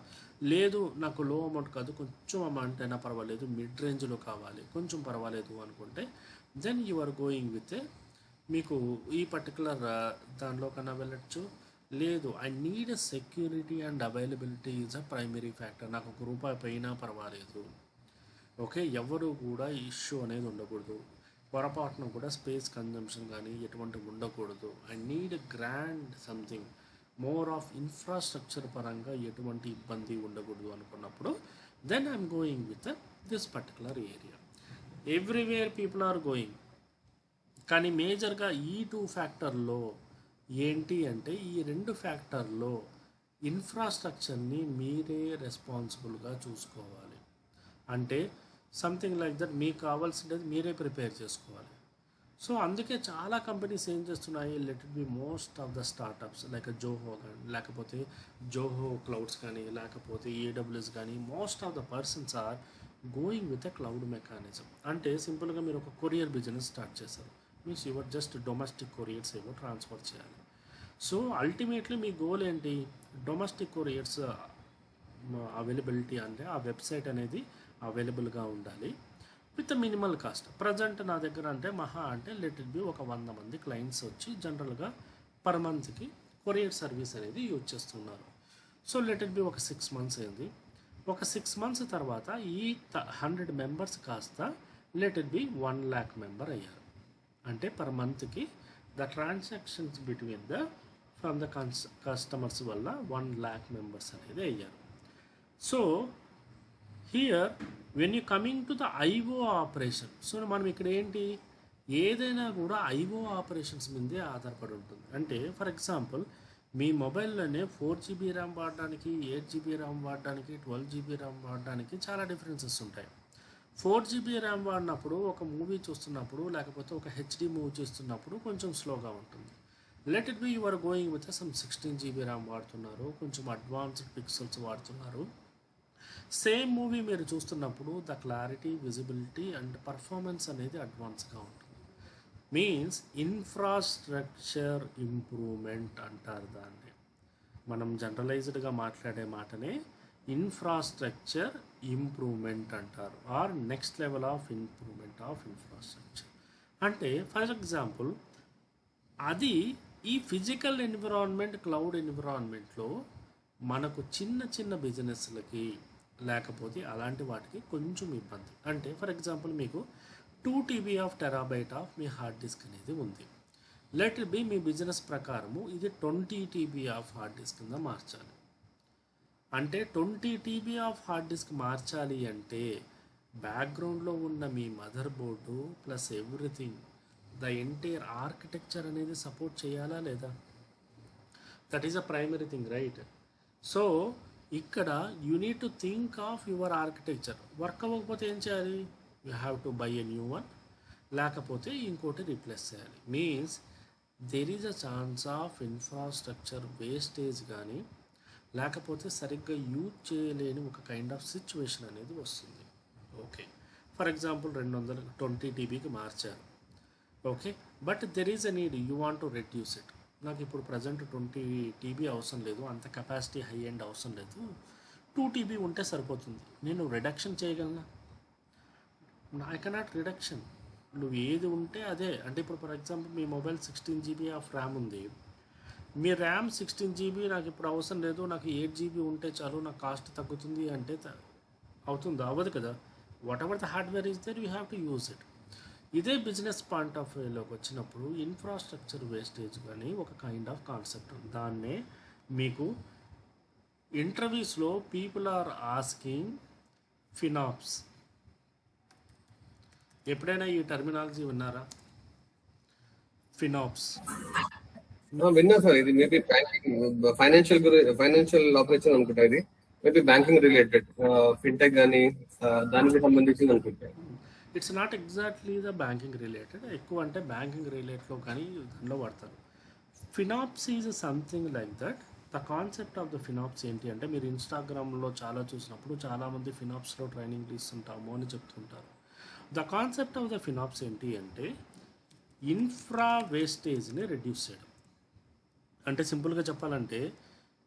లేదు నాకు లో అమౌంట్ కాదు, కొంచెం అమౌంట్ అయినా పర్వాలేదు, మిడ్ రేంజ్లో కావాలి, కొంచెం పర్వాలేదు అనుకుంటే then you are going with మీకు ఈ పర్టికులర్ దానిలో కన్నా వెళ్ళచ్చు. లేదు, I need a security and availability is a primary factor, నాకు ₹1 పోయినా పర్వాలేదు, ఓకే, ఎవరు కూడా ఇష్యూ అనేది ఉండకూడదు, పొరపాటున కూడా స్పేస్ కన్జంప్షన్ కానీ ఎటువంటి ఉండకూడదు, I need grand something more of infrastructure పరంగా ఎటువంటి ఇబ్బంది ఉండకూడదు అనుకున్నప్పుడు then I'm going with this particular area. Everywhere people are going, కానీ మేజర్గా ఈ 2 ఫ్యాక్టర్లో ఏంటి అంటే ఈ 2 ఫ్యాక్టర్లో ఇన్ఫ్రాస్ట్రక్చర్ని మీరే రెస్పాన్సిబుల్గా చూసుకోవాలి. అంటే సంథింగ్ లైక్ దట్ మీకు కావాల్సినది మీరే ప్రిపేర్ చేసుకోవాలి. సో అందుకే చాలా కంపెనీస్ ఏం చేస్తున్నాయి, let it be most of the startups like Zoho కానీ లేకపోతే జోహో క్లౌడ్స్ కానీ లేకపోతే ఏడబ్ల్యూఎస్ కానీ most of the persons are going with a cloud mechanism. అంటే సింపుల్గా మీరు ఒక కొరియర్ బిజినెస్ స్టార్ట్ చేస్తారు, means your just domestic couriers ఏవో ట్రాన్స్ఫర్ చేయాలి. సో అల్టిమేట్లీ మీ గోల్ ఏంటి, డొమెస్టిక్ కొరియర్స్ అవైలబిలిటీ, అంటే ఆ వెబ్సైట్ అనేది అవైలబుల్గా ఉండాలి విత్ మినిమల్ కాస్ట్. ప్రజెంట్ నా దగ్గర అంటే మహా అంటే లెట్ ఇట్ బి ఒక 100 మంది క్లయింట్స్ వచ్చి జనరల్గా పర్ మంత్కి కొరియర్ సర్వీస్ అనేది యూజ్ చేస్తున్నారు. సో లెట్ ఇట్ బి ఒక 6 మంత్స్ అయింది. ఒక 6 మంత్స్ తర్వాత ఈ 100 మెంబర్స్ కాస్త let it B 1 lakh member అయ్యారు. అంటే పర్ మంత్కి the transactions between the from the customers వల్ల 1 lakh మెంబర్స్ అనేది అయ్యారు. So here when you coming to the IO operation, so మనం ఇక్కడ ఏంటి, ఏదైనా కూడా ఐఓ ఆపరేషన్స్ మీదే ఆధారపడి ఉంటుంది. అంటే ఫర్ ఎగ్జాంపుల్ మీ మొబైల్లోనే 4GB ర్యామ్ వాడడానికి, 8GB ర్యామ్ వాడడానికి, 12GB ర్యామ్ వాడడానికి చాలా డిఫరెన్సెస్ ఉంటాయి. 4GB ర్యామ్ వాడినప్పుడు ఒక మూవీ చూస్తున్నప్పుడు లేకపోతే ఒక హెచ్డి మూవీ చూస్తున్నప్పుడు కొంచెం స్లోగా ఉంటుంది. Let it be you are going with some 16GB RAM వాడుతున్నారు, కొంచెం అడ్వాన్స్డ్ పిక్సెల్స్ వాడుతున్నారు. సేమ్ మూవీ మీరు చూస్తున్నప్పుడు the clarity, visibility and performance అనేది అడ్వాన్స్గా ఉంటుంది. మీన్స్ ఇన్ఫ్రాస్ట్రక్చర్ ఇంప్రూవ్మెంట్ అంటారు దాన్ని. మనం జనరలైజ్డ్గా మాట్లాడే మాటనే ఇన్ఫ్రాస్ట్రక్చర్ ఇంప్రూవ్మెంట్ అంటారు, or next level of improvement of infrastructure. అంటే ఫర్ ఎగ్జాంపుల్ అది ఈ ఫిజికల్ ఎన్విరాన్మెంట్, క్లౌడ్ ఎన్విరాన్మెంట్లో మనకు చిన్న చిన్న బిజినెస్లకి లేకపోతే అలాంటి వాటికి కొంచెం ఇబ్బంది. అంటే ఫర్ ఎగ్జాంపుల్ మీకు 2 TB of terabyte of me hard disk అనేది ఉంది. Let it be me business ప్రకారము ఇది 20 TB ఆఫ్ హార్డ్ డిస్క్ కింద మార్చాలి. అంటే 20 TB ఆఫ్ హార్డ్ డిస్క్ మార్చాలి అంటే బ్యాక్గ్రౌండ్లో ఉన్న మీ mother board plus everything the entire architecture అనేది సపోర్ట్ చేయాలా లేదా? That is a primary thing, right? So ఇక్కడ you need to think of your architecture. Work అవ్వకపోతే ఏం చేయాలి, you have to buy a new one, లేకపోతే ఇంకోటి రీప్లేస్ చేయాలి. Means there is a chance of infrastructure wastage కానీ లేకపోతే సరిగ్గా యూజ్ చేయలేని ఒక కైండ్ ఆఫ్ సిచ్యువేషన్ అనేది వస్తుంది. ఓకే, ఫర్ ఎగ్జాంపుల్ 220 TBకి మార్చారు, okay, but there is a need, you want to reduce it. నాకు ఇప్పుడు ప్రజెంట్ 20 TB అవసరం లేదు, అంత కెపాసిటీ హై ఎండ్ అవసరం లేదు, 2 TB ఉంటే సరిపోతుంది. నేను రిడక్షన్ చేయగలనా? I cannot reduction. నువ్వు ఏది ఉంటే అదే. అంటే ఇప్పుడు for example me mobile 16 GB of RAM ఉంది. మీ ర్యామ్ 16 GB నాకు ఇప్పుడు అవసరం లేదు, నాకు 8 GB ఉంటే చాలు, నాకు కాస్ట్ తగ్గుతుంది అంటే అవుతుందా? అవ్వదు కదా. Whatever the hardware is there you have to use it. ఇదే బిజినెస్ పాయింట్ ఆఫ్ వ్యూలోకి వచ్చినప్పుడు ఇన్ఫ్రాస్ట్రక్చర్ వేస్టేజ్ కానీ ఒక కైండ్ ఆఫ్ కాన్సెప్ట్. దాన్నే మీకు ఇంటర్వ్యూస్లో పీపుల్ ఆర్ ఆస్కింగ్ ఫినాప్స్. ఎప్పుడైనా ఈ టర్మినాలజీ విన్నారా? ఫినాప్స్. విన్నా సార్. ఇది మేబీ బ్యాంకింగ్ ఫైనాన్షియల్ ఆపరేషన్ అనుకుంటా. ఇది మేబీ బ్యాంకింగ్ రిలేటెడ్ ఫిన్టెక్ కానీ దానికి సంబంధించింది అనుకుంటా. It's not exactly the banking related. ఎక్కువ అంటే బ్యాంకింగ్ రిలేటెడ్లో కానీ దానిలో వాడతారు. FinOps is something like that. The concept of the FinOps ఏంటి అంటే, మీరు ఇన్స్టాగ్రామ్లో చాలా చూసినప్పుడు చాలామంది ఫినాప్స్లో ట్రైనింగ్ ఇస్తుంటాము అని చెప్తుంటారు. The concept of the FinOps ఏంటి అంటే ఇన్ఫ్రా వేస్టేజ్ని రెడ్యూస్ చేయడం. అంటే సింపుల్గా చెప్పాలంటే,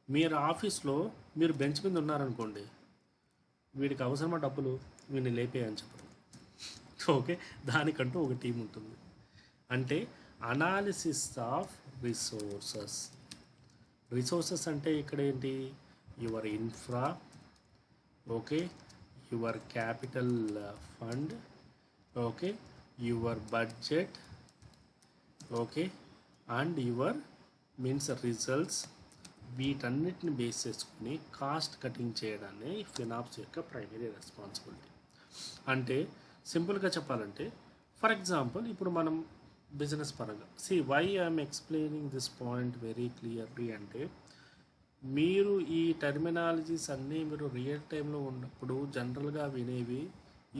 మీరు ఆఫీస్లో మీరు బెంచ్ మీద ఉన్నారనుకోండి, వీడికి అవసరమా డబ్బులు, వీడిని లేపేయని చెప్పరు. ఓకే, దానికంటూ ఒక టీం ఉంటుంది. అంటే అనాలిసిస్ ఆఫ్ రిసోర్సెస్ అంటే ఇక్కడ ఏంటి? Your infra, okay, your capital fund, okay, your budget, okay, and your means results. వీటన్నిటిని బేస్ చేసుకుని కాస్ట్ కటింగ్ చేయడాన్ని ఫినాప్స్ యొక్క ప్రైమరీ రెస్పాన్సిబిలిటీ. అంటే సింపుల్గా చెప్పాలంటే, ఫర్ ఎగ్జాంపుల్ ఇప్పుడు మనం బిజినెస్ పరంగా why I'm explaining this point very clearly అంటే, మీరు ఈ టెర్మినాలజీస్ అన్నీ మీరు రియల్ టైంలో ఉన్నప్పుడు జనరల్గా వినేవి,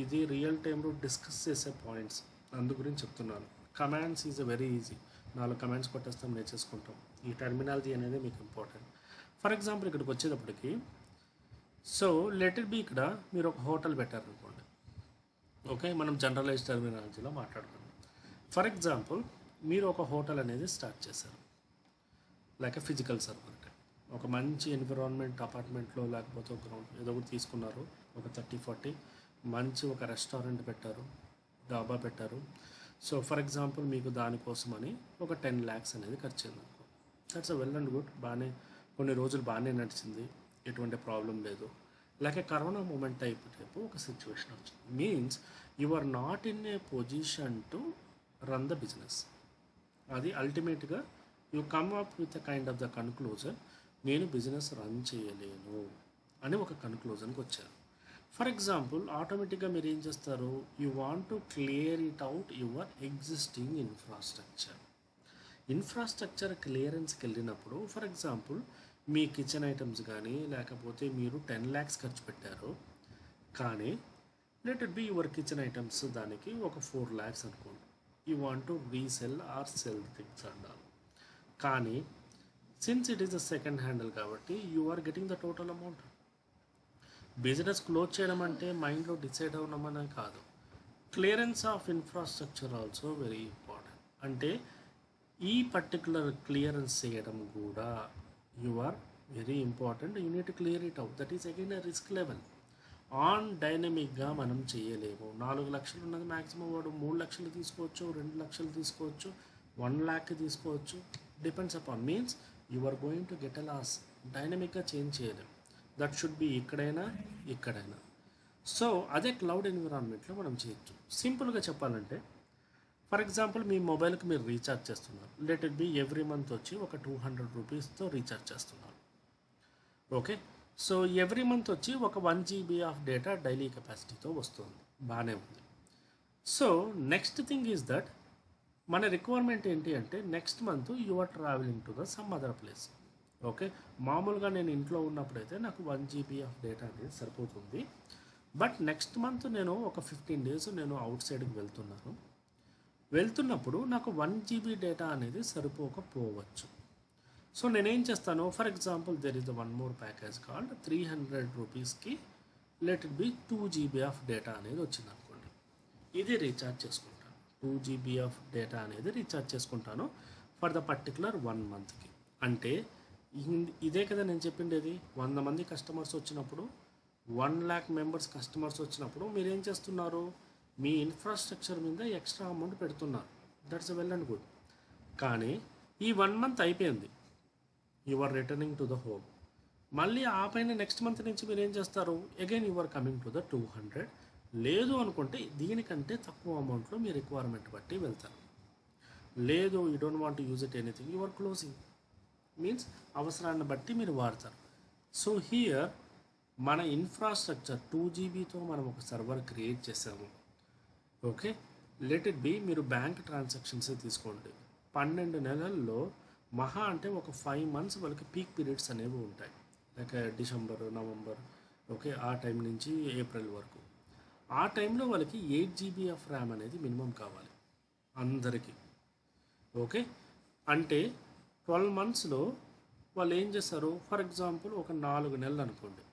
ఇది రియల్ టైంలో డిస్కస్ చేసే పాయింట్స్. అందు గురించి చెప్తున్నాను. Commands is very easy. 4 commands కొట్టేస్తాం, నేర్చేసుకుంటాం. ఈ టెర్మినాలజీ అనేది మీకు ఇంపార్టెంట్. ఫర్ ఎగ్జాంపుల్ ఇక్కడికి వచ్చేటప్పటికి, సో లెట్ ఇట్ బి, ఇక్కడ మీరు ఒక హోటల్ పెట్టారనుకోండి. ఓకే, మనం జనరలైజ్ టెర్మినాలజీలో మాట్లాడుకున్నాం. ఫర్ ఎగ్జాంపుల్ మీరు ఒక హోటల్ అనేది స్టార్ట్ చేశారు, లైక్ ఎ ఫిజికల్ సర్వర్. ఒక మంచి ఎన్విరాన్మెంట్ అపార్ట్మెంట్లో లేకపోతే ఒక గ్రౌండ్ ఏదో ఒకటి తీసుకున్నారు, ఒక 30-40 మంచి ఒక రెస్టారెంట్ పెట్టారు, డాబా పెట్టారు. సో ఫర్ ఎగ్జాంపుల్ మీకు దానికోసమని ఒక 10 lakhs అనేది ఖర్చు అయింది. That's a well and good. బాగానే కొన్ని రోజులు బాగానే నడిచింది, ఎటువంటి ప్రాబ్లం లేదు. లేక కరోనా మూమెంట్ టైపు ఒక సిచ్యువేషన్ వచ్చింది. Means you are not in a position to run the business. అది అల్టిమేట్గా you come up with a kind of the conclusion, నేను బిజినెస్ రన్ చేయలేను అని ఒక కన్క్లూజన్కి వచ్చారు. ఫర్ ఎగ్జాంపుల్ ఆటోమేటిక్గా మీరు ఏం చేస్తారు? You want to clear it out your existing infrastructure క్లియరెన్స్కి వెళ్ళినప్పుడు, ఫర్ ఎగ్జాంపుల్ మీ కిచెన్ ఐటమ్స్ కానీ లేకపోతే మీరు 10 lakhs ఖర్చు పెట్టారు, కానీ let it be your kitchen items దానికి ఒక 4 lakhs అనుకోండి. You want to resell or sell things అన్నారు. కానీ since it is the second handle కాబట్టి you are getting the total amount. Business close చేయడం అంటే మైండ్లో డిసైడ్ అవ్వడమనే కాదు, clearance of infrastructure also very important. అంటే ఈ పర్టికులర్ క్లియరెన్స్ చేయడం కూడా you are very important. You need clear it out. That is again a risk level. On డైనమిక్గా మనం చేయలేము. 4 లక్షలు ఉన్నది మ్యాక్సిమం వాడు 3 లక్షలు తీసుకోవచ్చు, 2 లక్షలు తీసుకోవచ్చు, 1 lakh తీసుకోవచ్చు. Depends upon. Means you are going to get a loss. డైనమిక్గా చేంజ్ చేయలేము. దట్ షుడ్ బి ఇక్కడైనా. సో అదే క్లౌడ్ ఎన్విరాన్మెంట్లో మనం చేయొచ్చు. సింపుల్గా చెప్పాలంటే, ఫర్ ఎగ్జాంపుల్ మీ మొబైల్కి మీరు రీఛార్జ్ చేస్తున్నారు. Let it be every month వచ్చి ఒక 200 రూపీస్తో రీఛార్జ్ చేస్తున్నారు. ఓకే, సో ఎవ్రీ మంత్ వచ్చి ఒక 1 GB ఆఫ్ డేటా డైలీ కెపాసిటీతో వస్తుంది. బాగానే ఉంది. So next thing is that మన రిక్వైర్మెంట్ ఏంటి అంటే, next month you are travelling to the some other place. Okay, మామూలుగా నేను ఇంట్లో ఉన్నప్పుడైతే నాకు 1 GB ఆఫ్ డేటా అనేది సరిపోతుంది. బట్ నెక్స్ట్ మంత్ నేను ఒక 15 days నేను అవుట్ సైడ్కి వెళ్తున్నప్పుడు నాకు 1 GB డేటా అనేది సరిపోకపోవచ్చు. సో నేనేం చేస్తాను, for example there is the one more package called 300 రూపీస్కి let it B 2 GB of data అనేది వచ్చింది అనుకోండి. ఇది రీఛార్జ్ చేసుకుంటాను. 2 GB ఆఫ్ డేటా అనేది రీఛార్జ్ చేసుకుంటాను ఫర్ ద పర్టికులర్ 1 monthకి. అంటే ఇదే కదా నేను చెప్పిండేది. 100 మంది కస్టమర్స్ వచ్చినప్పుడు, 1 lakh మెంబర్స్ కస్టమర్స్ వచ్చినప్పుడు మీరేం చేస్తున్నారు? మీ ఇన్ఫ్రాస్ట్రక్చర్ మీద ఎక్స్ట్రా అమౌంట్ పెడుతున్నారు, దట్స్ వెల్ అండ్ గుడ్. కానీ ఈ 1 మంత్ అయిపోయింది, you are returning to the home. మళ్ళీ ఆ పైన నెక్స్ట్ మంత్ నుంచి మీరు ఏం చేస్తారు, again you are coming to the 200. లేదు అనుకుంటే దీనికంటే తక్కువ అమౌంట్లో మీ రిక్వైర్మెంట్ బట్టి వెళ్తారు. లేదు you don't want use it anything, you are closing. Means అవసరాన్ని బట్టి మీరు వాడతారు. సో హియర్ మన ఇన్ఫ్రాస్ట్రక్చర్ 2 GB మనం ఒక సర్వర్ క్రియేట్ చేసాము. ఓకే, లెట్ ఇట్ బి మీరు బ్యాంక్ ట్రాన్సాక్షన్స్ తీసుకోండి. 12 నెలల్లో మహా అంటే ఒక 5 months వాళ్ళకి పీక్ పీరియడ్స్ అనేవి ఉంటాయి, లైక్ డిసెంబర్, నవంబర్, ఓకే, ఆ టైం నుంచి ఏప్రిల్ వరకు. ఆ టైంలో వాళ్ళకి 8 GB ఆఫ్ ర్యామ్ అనేది మినిమం కావాలి అందరికీ. ఓకే, అంటే 12 monthsలో వాళ్ళు ఏం చేస్తారు, ఫర్ ఎగ్జాంపుల్ ఒక 4 నెలలు అనుకోండి,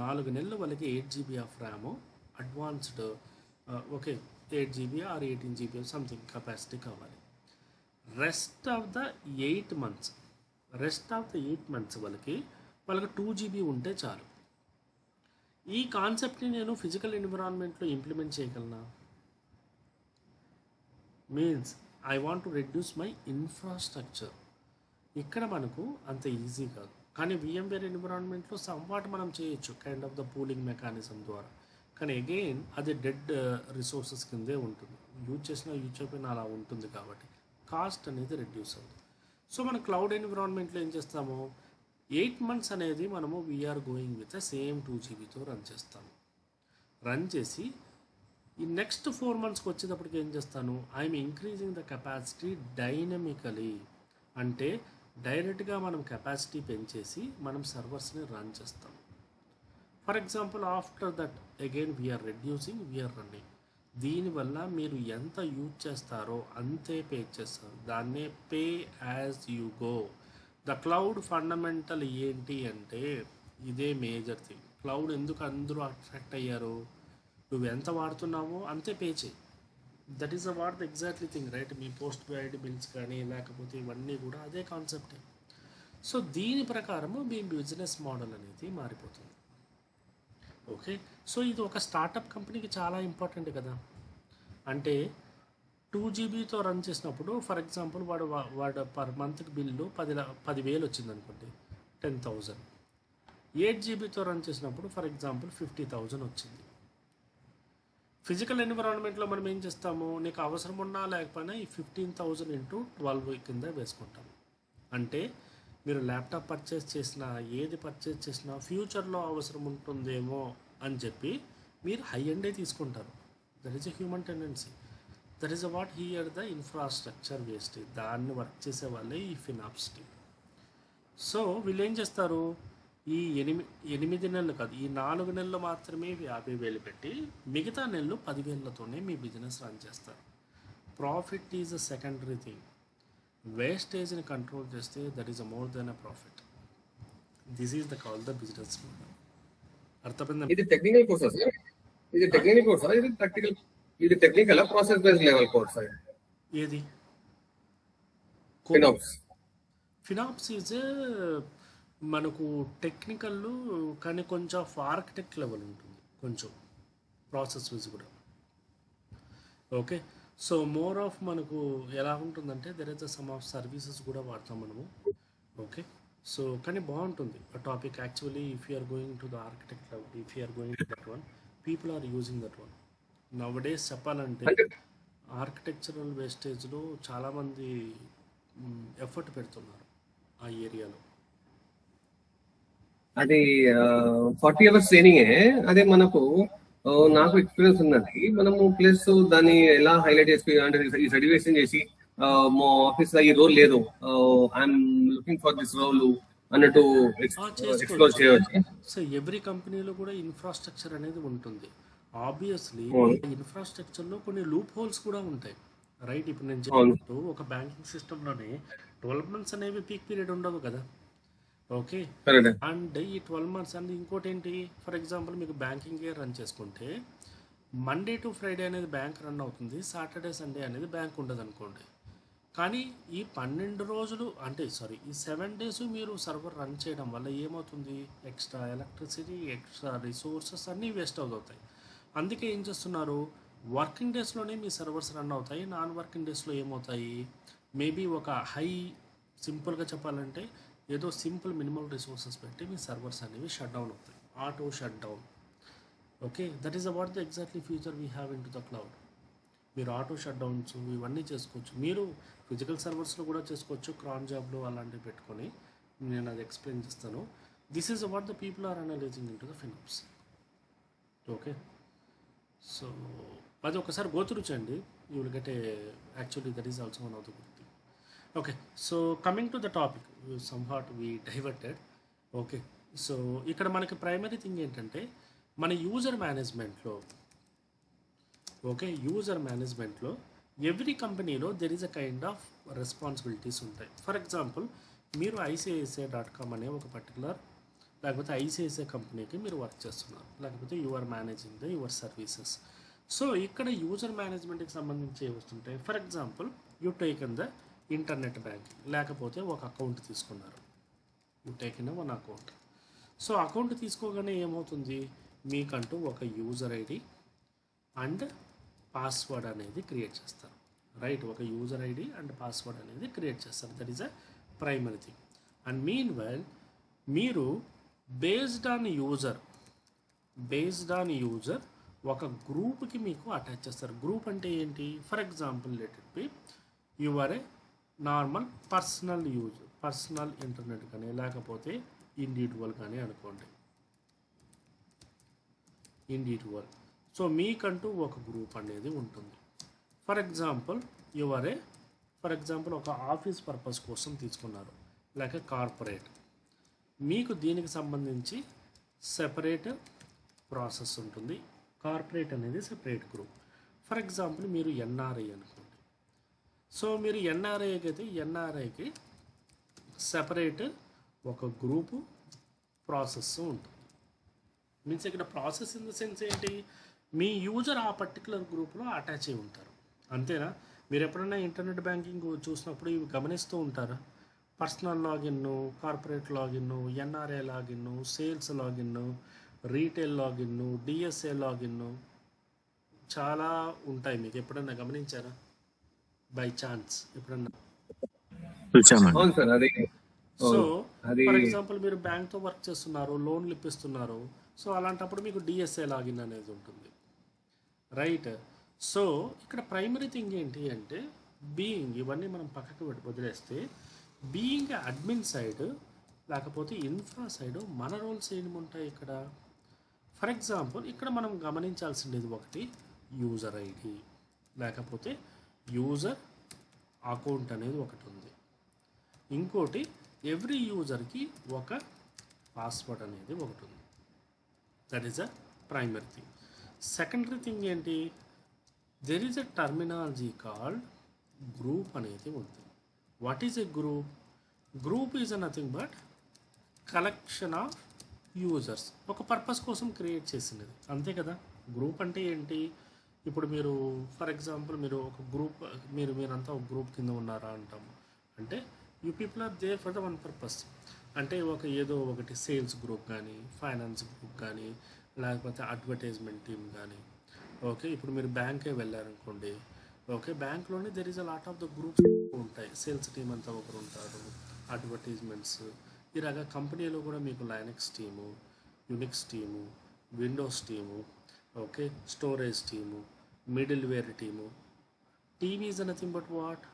4 నెలలు వాళ్ళకి 8 GB of RAM advanced, okay, 8 GB or 18 GB something capacity కావాలి. రెస్ట్ ఆఫ్ ద 8 months వాళ్ళకి 2 GB ఉంటే చాలు. ఈ కాన్సెప్ట్ని నేను ఫిజికల్ ఎన్విరాన్మెంట్లో ఇంప్లిమెంట్ చేయగలనా? Means I want to reduce my infrastructure. ఇక్కడ మనకు అంత ఈజీ కాదు, కానీ VMware ఎన్విరాన్మెంట్లో సమ్వాట్ మనం చేయొచ్చు, kind of the pooling mechanism ద్వారా. కానీ అగైన్ అది డెడ్ రిసోర్సెస్ కిందే ఉంటుంది, యూజ్ చేసినా యూజ్ చేయకపోయినా అలా ఉంటుంది, కాబట్టి కాస్ట్ అనేది రెడ్యూస్ అవుతుంది. సో మన క్లౌడ్ ఎన్విరాన్మెంట్లో ఏం చేస్తాము, 8 months అనేది మనము వీఆర్ గోయింగ్ విత్ సేమ్ 2 GBతో రన్ చేస్తాము. రన్ చేసి ఈ నెక్స్ట్ 4 monthsకి వచ్చేటప్పటికి ఏం చేస్తాను, I am increasing the capacity dynamically. అంటే డైరెక్ట్గా మనం కెపాసిటీ పెంచేసి మనం సర్వర్స్ని రన్ చేస్తాం. For example after that again we are reducing, we are running. దీనివల్ల మీరు ఎంత యూజ్ చేస్తారో అంతే పే చేస్తారు, దాన్నే pay as you go. The cloud fundamental ఏంటి అంటే ఇదే మేజర్ థింగ్. క్లౌడ్ ఎందుకు అందరూ అట్రాక్ట్ అయ్యారు, నువ్వు ఎంత వాడుతున్నావో అంతే పే చేయి. That is what the exactly thing, right? Me post paid bills కానీ లేకపోతే ఇవన్నీ కూడా అదే కాన్సెప్టే. సో దీని ప్రకారము మీ బిజినెస్ మోడల్ అనేది మారిపోతుంది. ఓకే, సో ఇది ఒక స్టార్టప్ కంపెనీకి చాలా ఇంపార్టెంట్ కదా. అంటే 2 GBతో రన్ చేసినప్పుడు ఫర్ ఎగ్జాంపుల్ వాడు పర్ మంత్కి బిల్లు 10,000 వచ్చింది అనుకోండి, 10,000. 8 GBతో రన్ చేసినప్పుడు ఫర్ ఎగ్జాంపుల్ 50,000 వచ్చింది. ఫిజికల్ ఎన్విరాన్మెంట్లో మనం ఏం చేస్తాము, నీకు అవసరం ఉన్నా లేకపోయినా ఈ 15,000 × 12 కింద వేసుకుంటాం. అంటే మీరు ల్యాప్టాప్ పర్చేస్ చేసినా ఏది పర్చేస్ చేసినా ఫ్యూచర్లో అవసరం ఉంటుందేమో అని చెప్పి మీరు హై ఎండే తీసుకుంటారు. That is a human tendency. That is what here the infrastructure wastage. దాన్ని వర్క్ చేసే వాళ్ళే ఈ ఫినాప్స్ టీమ్. సో వీళ్ళు ఏం చేస్తారు, ఈ 8 నెలలు కాదు, ఈ 4 నెలలు మాత్రమే 50,000 పెట్టి మిగతా నెలలు 10,000తోనే మీ బిజినెస్ రన్ చేస్తారు. Profit is a secondary thing. వేస్టేజ్ని కంట్రోల్ చేస్తే that is a more than a profit. This is the call the business model. అర్థమైందా? ఇది టెక్నికల్ కోర్సా సార్? ఇది టెక్నికల్ కోర్సా? ఇది ప్రాక్టికల్? ఇది technical process based level course? ఏది ఫినాప్స్ ఈజ్ మనకు టెక్నికల్, కానీ కొంచెం ఆర్కిటెక్ట్ లెవెల్ ఉంటుంది, కొంచెం ప్రాసెస్ వైజ్ కూడా. ఓకే, సో మోర్ ఆఫ్ మనకు ఎలా ఉంటుందంటే there is some of services కూడా వాడతాం మనము. ఓకే, సో కానీ బాగుంటుంది ఆ topic actually. If you are going to the architect level, if you are going to that one, people are using that one now days. చెప్పాలంటే architectural వేస్టేజ్లో చాలామంది effort పెడుతున్నారు ఆ ఏరియాలో. అది 40 hours ట్రైనింగ్. అదే మనకు నాకు ఎక్స్పీరియన్స్ ఉన్నది. మనము ప్లస్ దాన్ని ఎలా హైలైట్ చేసి అంటే ఈ సర్టిఫికేషన్ చేసి మా ఆఫీస్ లో ఈ రోల్ లేదు, I'm looking for this role అన్నట్టు ఎక్స్ప్లోర్ చేయవచ్చు. సో ఎవ్రీ కంపెనీలో కూడా ఇన్ఫ్రాస్ట్రక్చర్ అనేది ఉంటుంది. ఆబ్వియస్లీ ఇన్ఫ్రాస్ట్రక్చర్లో కొన్ని లూప్ హోల్స్ కూడా ఉంటాయి, రైట్? ఇప్పుడు నేను చెప్పినట్టు ఒక బ్యాంకింగ్ సిస్టంలోనే 12 months అనేవి పీక్ పీరియడ్ ఉండవు కదా. ఓకే, అండ్ ఈ 12 months అండ్ ఇంకోటి ఏంటి, ఫర్ ఎగ్జాంపుల్ మీకు బ్యాంకింగ్ ఇయర్ రన్ చేసుకుంటే మండే టు ఫ్రైడే అనేది బ్యాంక్ రన్ అవుతుంది, సాటర్డే సండే అనేది బ్యాంక్ ఉండదు అనుకోండి. కానీ ఈ 12 రోజులు అంటే ఈ 7 days మీరు సర్వర్ రన్ చేయడం వల్ల ఏమవుతుంది, ఎక్స్ట్రా ఎలక్ట్రిసిటీ, ఎక్స్ట్రా రిసోర్సెస్ అన్నీ వేస్ట్ అవుతాయి. అందుకే ఏం చేస్తున్నారు, వర్కింగ్ డేస్లోనే మీ సర్వర్స్ రన్ అవుతాయి. నాన్ వర్కింగ్ డేస్లో ఏమవుతాయి, మేబీ ఒక సింపుల్గా చెప్పాలంటే ఏదో సింపుల్ మినిమల్ రిసోర్సెస్ పెట్టి మీ సర్వర్స్ అనేవి షట్ డౌన్ అవుతాయి, auto shut down. Okay, that is about the exactly future we have in to the cloud. మీరు ఆటో షట్ డౌన్స్ ఇవన్నీ చేసుకోవచ్చు. మీరు ఫిజికల్ సర్వర్స్లో కూడా చేసుకోవచ్చు, క్రాన్ జాబ్లో అలాంటివి పెట్టుకొని. నేను అది ఎక్స్ప్లెయిన్ చేస్తాను. This is about the people are analyzing in to the FinOps. Okay, so అది ఒకసారి గోతురుచండి, you will get a actually that is also one of the good thing. Okay, so coming to the topic, somewhat we diverted. Okay, so ఇక్కడ మనకి primary thing ఏంటంటే మన user మేనేజ్మెంట్లో, okay, user మేనేజ్మెంట్లో every కంపెనీలో there is a kind of responsibilities ఉంటాయి. For example, మీరు ICICI.com అనే ఒక పర్టికులర్ లేకపోతే ఐసిఐసిఐ కంపెనీకి మీరు వర్క్ చేస్తున్నారు, లేకపోతే you are managing the your services. So ఇక్కడ యూజర్ మేనేజ్మెంట్కి సంబంధించి వస్తుంటాయి. For example, you taken the internet banking, లేకపోతే ఒక అకౌంట్ తీసుకున్నారు, you taken one account. So account తీసుకోగానే ఏమవుతుంది, మీకంటూ ఒక యూజర్ ఐడి అండ్ పాస్వర్డ్ అనేది క్రియేట్ చేస్తారు. రైట్, ఒక యూజర్ ఐడి అండ్ పాస్వర్డ్ అనేది క్రియేట్ చేస్తారు. That is a primary thing. And meanwhile మీరు బేస్డ్ ఆన్ యూజర్ ఒక గ్రూప్కి మీకు అటాచ్ చేస్తారు. గ్రూప్ అంటే ఏంటి, for example let it be you are a normal personal internet కానీ లేకపోతే ఇండివిజువల్ కానీ అనుకోండి, ఇండివిజువల్. సో మీకంటూ ఒక గ్రూప్ అనేది ఉంటుంది. ఫర్ ఎగ్జాంపుల్ ఒక ఆఫీస్ పర్పస్ కోసం తీసుకున్నారు, లేక కార్పొరేట్, మీకు దీనికి సంబంధించి సెపరేట్ ప్రాసెస్ ఉంటుంది. కార్పొరేట్ అనేది సెపరేట్ గ్రూప్. ఫర్ ఎగ్జాంపుల్ మీరు ఎన్ఆర్ఐ అనుకోండి. సో మీరు ఎన్ఆర్ఐకి అయితే ఎన్ఆర్ఐకి సెపరేట్ ఒక గ్రూపు ప్రాసెస్ ఉంటుంది. మీన్స్ ఇక్కడ ప్రాసెస్ ఇన్ ద సెన్స్ ఏంటి, మీ యూజర్ ఆ పర్టికులర్ గ్రూప్లో అటాచ్ అయి ఉంటారు, అంతేనా? మీరు ఎప్పుడైనా ఇంటర్నెట్ బ్యాంకింగ్ చూసినప్పుడు ఇవి గమనిస్తూ ఉంటారా? Personal login, corporate login, NRI login, sales login, retail login, DSA login చాలా ఉంటాయి. మీకు ఎప్పుడన్నా గమనించారా బై ఛాన్స్ ఎప్పుడన్నా? అవును సార్, అది సో అది ఫర్ ఎగ్జాంపుల్ మీరు బ్యాంక్తో వర్క్ చేస్తున్నారు, లోన్లు ఇప్పిస్తున్నారు. సో అలాంటప్పుడు మీకు డిఎస్ఏ లాగిన్ అనేది ఉంటుంది, రైట్? సో ఇక్కడ ప్రైమరీ థింగ్ ఏంటి అంటే బీయింగ్, ఇవన్నీ మనం పక్కకు వదిలేస్తే బీయింగ్ అడ్మిన్ సైడ్ లేకపోతే ఇన్ఫ్రా సైడ్ మన రోల్స్ ఏముంటాయి ఇక్కడ? ఫర్ ఎగ్జాంపుల్ ఇక్కడ మనం గమనించాల్సింది ఒకటి యూజర్ ఐడి, లేకపోతే యూజర్ అకౌంట్ అనేది ఒకటి ఉంది. ఇంకోటి ఎవ్రీ యూజర్కి ఒక పాస్వర్డ్ అనేది ఒకటి ఉంది. That is a primary thing. Secondary thing ఏంటి, there is a terminology called group అనేది ఉంది. What is a group? Group is nothing but collection of users, ఒక పర్పస్ కోసం క్రియేట్ చేసినది, అంతే కదా? గ్రూప్ అంటే ఏంటి, ఇప్పుడు మీరు ఫర్ ఎగ్జాంపుల్ మీరు ఒక గ్రూప్, మీరంతా ఒక గ్రూప్ కింద ఉన్నారా అంటాము. అంటే you people are there for the one purpose. అంటే ఏదో ఒకటి సేల్స్ గ్రూప్ కానీ, ఫైనాన్స్ గ్రూప్ కానీ, లేకపోతే అడ్వర్టైజ్మెంట్ టీమ్ కానీ. ఓకే, ఇప్పుడు మీరు బ్యాంకే వెళ్ళారనుకోండి, ఓకే, బ్యాంక్లోనే there is a lot of the groups ఉంటాయి. సేల్స్ టీమ్ అంతా ఒకరు ఉంటారు, అడ్వర్టైజ్మెంట్స్. ఇలాగా కంపెనీలో కూడా మీకు Linux team, Unix team, Windows team, okay, storage team, middleware team. Team is nothing but what?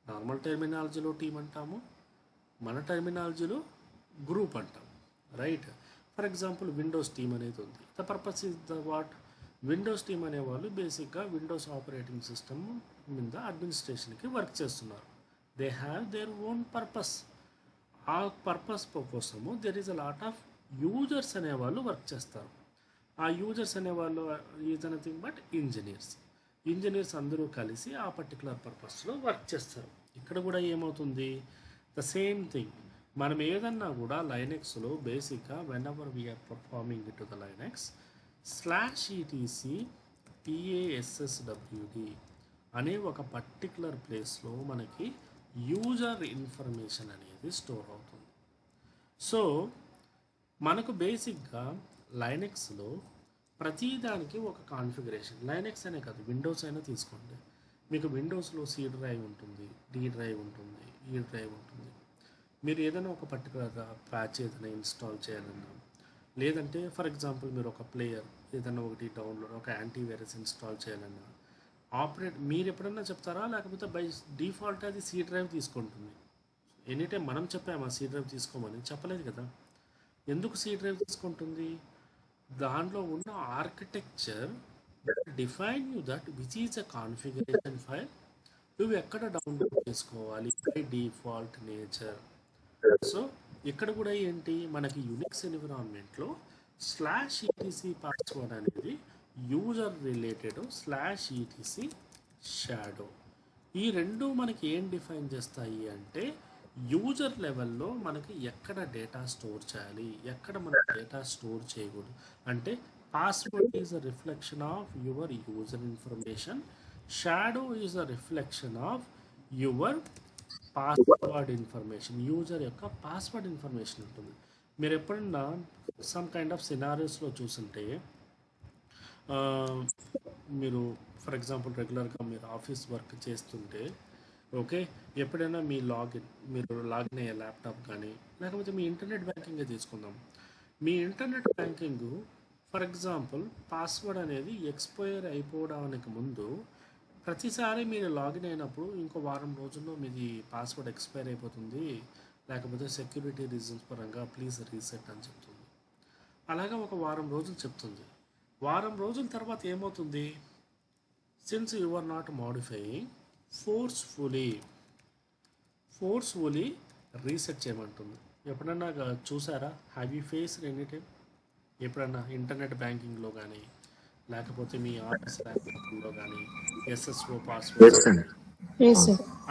Normal టెర్మినాలజీలో టీమ్ అంటాము, మన టెర్మినాలజీలో గ్రూప్ అంటాము, right? For example Windows team అనేది ఉంది. The purpose is the what? Windows team అనేవాళ్ళు బేసిక్గా Windows operating system మీద అడ్మినిస్ట్రేషన్కి వర్క్ చేస్తున్నారు. They have their own purpose. ఆ పర్పస్ కోసము there is a lot of users అనేవాళ్ళు వర్క్ చేస్తారు. ఆ యూజర్స్ అనేవాళ్ళు ఈజ్ నథింగ్ బట్ ఇంజనీర్స్ అందరూ కలిసి ఆ పర్టికులర్ పర్పస్లో వర్క్ చేస్తారు. ఇక్కడ కూడా ఏమవుతుంది, ద సేమ్ థింగ్. మనం ఏదన్నా కూడా లైనెక్స్లో బేసిక్గా whenever we are performing it to the Linux /etc PASSWD అనే ఒక పర్టికులర్ ప్లేస్లో మనకి యూజర్ ఇన్ఫర్మేషన్ అనేది స్టోర్ అవుతుంది. సో మనకు బేసిక్గా లైనెక్స్లో ప్రతి దానికి ఒక కాన్ఫిగరేషన్. లైనెక్స్ అనే కాదు, విండోస్ అయినా తీసుకోండి. మీకు విండోస్లో సి డ్రైవ్ ఉంటుంది, డి డ్రైవ్ ఉంటుంది, ఈ డ్రైవ్ ఉంటుంది. మీరు ఏదైనా ఒక పర్టికులర్ ప్యాచ్ ఏదైనా ఇన్స్టాల్ చేయాలన్నా, లేదంటే ఫర్ ఎగ్జాంపుల్ మీరు ఒక ప్లేయర్ ఏదైనా ఒకటి డౌన్లోడ్, ఒక యాంటీవైరస్ ఇన్స్టాల్ చేయాలన్నా, మీరు ఎప్పుడన్నా చెప్తారా, లేకపోతే బై డిఫాల్ట్ అది సి డ్రైవ్ తీసుకుంటుంది? ఎనీ టైం మనం చెప్పామా సి డ్రైవ్ తీసుకోమని? చెప్పలేదు కదా. ఎందుకు సి డ్రైవ్ తీసుకుంటుంది? దాంట్లో ఉన్న architecture define you that which is a configuration file నువ్వు ఎక్కడ డౌన్లోడ్ చేసుకోవాలి బై డిఫాల్ట్ నేచర్. సో ఇక్కడ కూడా ఏంటి, మనకి యునిక్స్ ఎన్విరాన్మెంట్లో /etc పాస్వర్డ్ అనేది యూజర్ రిలేటెడ్ /etc షాడో. ఈ రెండు మనకి ఏం డిఫైన్ చేస్తాయి అంటే, యూజర్ లెవెల్లో మనకి ఎక్కడ డేటా స్టోర్ చేయాలి, ఎక్కడ మన డేటా స్టోర్ చేయకూడదు. అంటే password is a reflection of your user information, shadow is a reflection of your password information. User యొక్క పాస్వర్డ్ ఇన్ఫర్మేషన్ ఉంటుంది. మీరు ఎప్పుడన్నా సమ్ కైండ్ ఆఫ్ సినారియోస్లో చూస్తుంటే, మీరు ఫర్ ఎగ్జాంపుల్ రెగ్యులర్గా మీరు ఆఫీస్ వర్క్ చేస్తుంటే, ఓకే, ఎప్పుడైనా మీరు లాగిన్ అయ్యే ల్యాప్టాప్ కానీ, లేకపోతే మీ ఇంటర్నెట్ బ్యాంకింగే తీసుకుందాం. మీ internet banking for example password అనేది ఎక్స్పైర్ అయిపోవడానికి ముందు ప్రతిసారి మీరు లాగిన్ అయినప్పుడు ఇంకో వారం రోజుల్లో మీది పాస్వర్డ్ ఎక్స్పైర్ అయిపోతుంది, లేకపోతే సెక్యూరిటీ రీజన్స్ పరంగా ప్లీజ్ రీసెట్ అని చెప్తుంది. అలాగా ఒక వారం రోజులు చెప్తుంది. వారం రోజుల తర్వాత ఏమవుతుంది, since you are not modifying, forcefully reset చేయమంటుంది. ఎప్పుడన్నా చూసారా, have you faced any time? ఎప్పుడన్నా ఇంటర్నెట్ బ్యాంకింగ్లో కానీ, లేకపోతే మీ ఆఫీస్ ల్యాప్టాప్లో కానీ SSO పాస్వర్డ్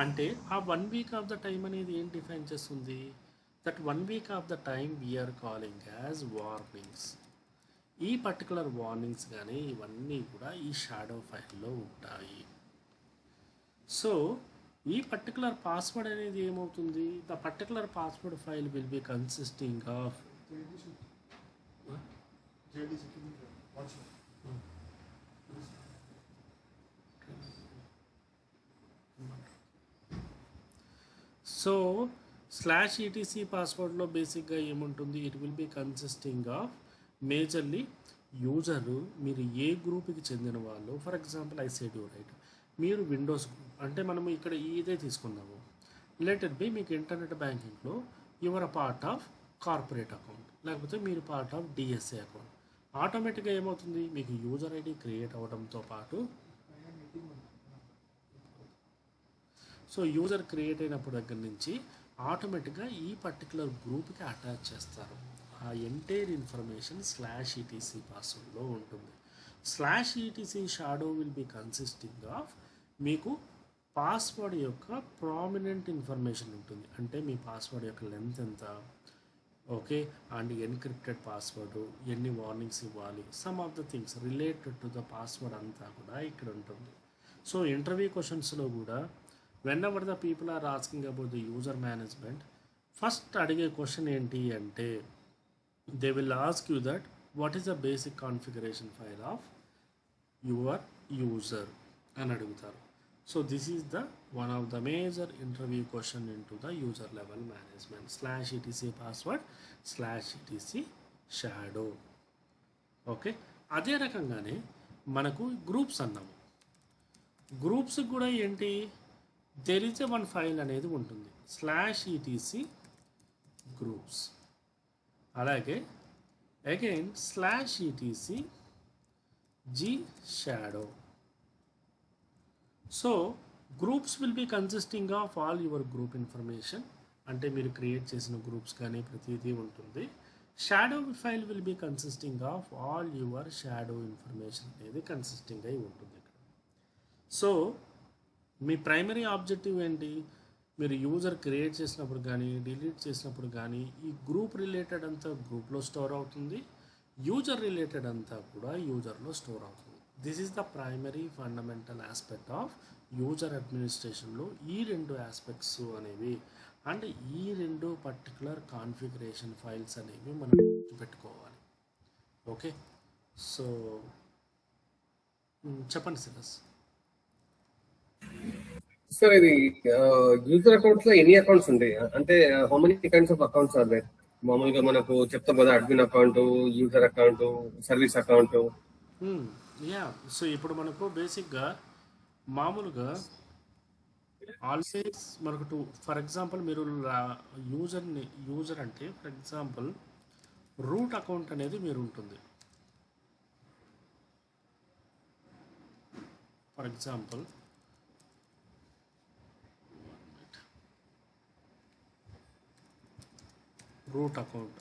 అంటే ఆ 1 వీక్ ఆఫ్ ద టైం అనేది ఏం డిఫైన్ చేస్తుంది? That 1 week of the time we are calling as warnings. ఈ పర్టికులర్ వార్నింగ్స్ కానీ ఇవన్నీ కూడా ఈ షాడో ఫైల్లో ఉంటాయి. సో ఈ పర్టికులర్ పాస్వర్డ్ అనేది ఏమవుతుంది, the particular password file will be consisting of so /etc పాస్వర్డ్లో బేసిక్గా ఏముంటుంది, it will B consisting of majorly user, మీరు ఏ గ్రూప్కి చెందిన వాళ్ళు. For example I said you right, మీరు విండోస్ గ్రూప్ అంటే మనము ఇక్కడ ఇదే తీసుకుందాము. లెట్ ఇట్ బి మీకు ఇంటర్నెట్ బ్యాంకింగ్లో your a part of corporate account, లేకపోతే మీరు పార్ట్ ఆఫ్ DSA అకౌంట్. ఆటోమేటిక్గా ఏమవుతుంది, మీకు యూజర్ ఐడి క్రియేట్ అవ్వడంతో పాటు, సో యూజర్ క్రియేట్ అయినప్పుడు దగ్గర నుంచి ఆటోమేటిక్గా ఈ పర్టికులర్ గ్రూప్కి అటాచ్ చేస్తారు. ఆ ఎంటైర్ ఇన్ఫర్మేషన్ /etc పాస్వర్డ్లో ఉంటుంది. /etc shadow will be consisting of మీకు పాస్వర్డ్ యొక్క ప్రామినెంట్ ఇన్ఫర్మేషన్ ఉంటుంది. అంటే మీ పాస్వర్డ్ యొక్క లెంత్ ఎంత, ఓకే, అండ్ ఎన్క్రిప్టెడ్ పాస్వర్డ్, ఎన్ని వార్నింగ్స్ ఇవ్వాలి, some of the things related to the password అంతా కూడా ఇక్కడ ఉంటుంది. సో ఇంటర్వ్యూ క్వశ్చన్స్లో కూడా whenever the people are asking about the user management, first అడిగే క్వశ్చన్ ఏంటి అంటే, they will ask you that what is the basic configuration file of your user అని అడుగుతారు. So this is the one of the major interview question in to the user level management, /etc password /etc shadow. Okay, అదే రకంగానే మనకు groups అన్నాము. Groups కూడా ఏంటి, there is a one file అనేది ఉంటుంది /etc గ్రూప్స్. అలాగే again /etc g shadow. So groups will be consisting of all your group information, అంటే మీరు క్రియేట్ చేసిన గ్రూప్స్ కానీ ప్రతిదీ ఉంటుంది. Shadow file will be consisting of all your shadow information అనేది కన్సిస్టింగ్ అయి ఉంటుంది ఇక్కడ. సో మీ ప్రైమరీ ఆబ్జెక్టివ్ ఏంటి, మీరు యూజర్ క్రియేట్ చేసినప్పుడు కానీ డిలీట్ చేసినప్పుడు కానీ ఈ గ్రూప్ రిలేటెడ్ అంతా గ్రూప్లో స్టోర్ అవుతుంది, యూజర్ రిలేటెడ్ అంతా కూడా యూజర్లో స్టోర్ అవుతుంది. This is the primary fundamental aspect of user అడ్మినిస్ట్రేషన్లో ఈ రెండు ఆస్పెక్ట్స్ అనేవి, అండ్ ఈ రెండు పర్టికులర్ కాన్ఫిగరేషన్ ఫైల్స్ అనేవి మనం పెట్టుకోవాలి. ఓకే, సో చెప్పండి సిరస్. సార్ ఇది యూజర్ అకౌంట్స్ లో ఎన్ని అకౌంట్స్ ఉంటాయి, అంటే how many kinds of accounts are there? మామూలుగా మనకు చెప్తాం కదా, admin account, user account, service account. Yeah, so ఇప్పుడు మనకు బేసిక్గా మామూలుగా ఆల్వేస్ మనకు ఫర్ ఎగ్జాంపుల్ మీరు యూజర్ అంటే ఫర్ ఎగ్జాంపుల్ రూట్ అకౌంట్ అనేది మీరు ఉంటుంది. For example root account.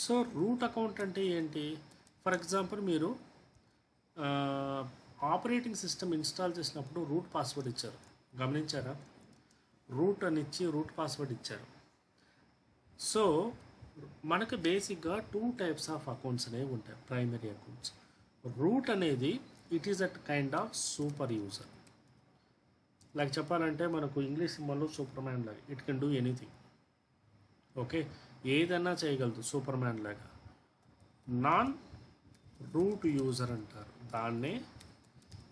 So root account అంటే ఏంటి? ఫర్ ఎగ్జాంపుల్ మీరు ఆపరేటింగ్ సిస్టమ్ ఇన్స్టాల్ చేసినప్పుడు రూట్ పాస్వర్డ్ ఇచ్చారు, గమనించారా? రూట్ అని ఇచ్చి రూట్ పాస్వర్డ్ ఇచ్చారు. సో మనకు బేసిక్గా 2 టైప్స్ ఆఫ్ అకౌంట్స్ అనేవి ఉంటాయి, ప్రైమరీ అకౌంట్స్. రూట్ అనేది it is at kind of super user. Like చెప్పాలంటే మనకు ఇంగ్లీష్ సింబల్లో సూపర్ మ్యాన్ లాగా, it can do anything. Okay, ఏదన్నా చేయగలదు సూపర్ మ్యాన్ లాగా. నాన్ రూట్ యూజర్ అంటారు, దాన్నే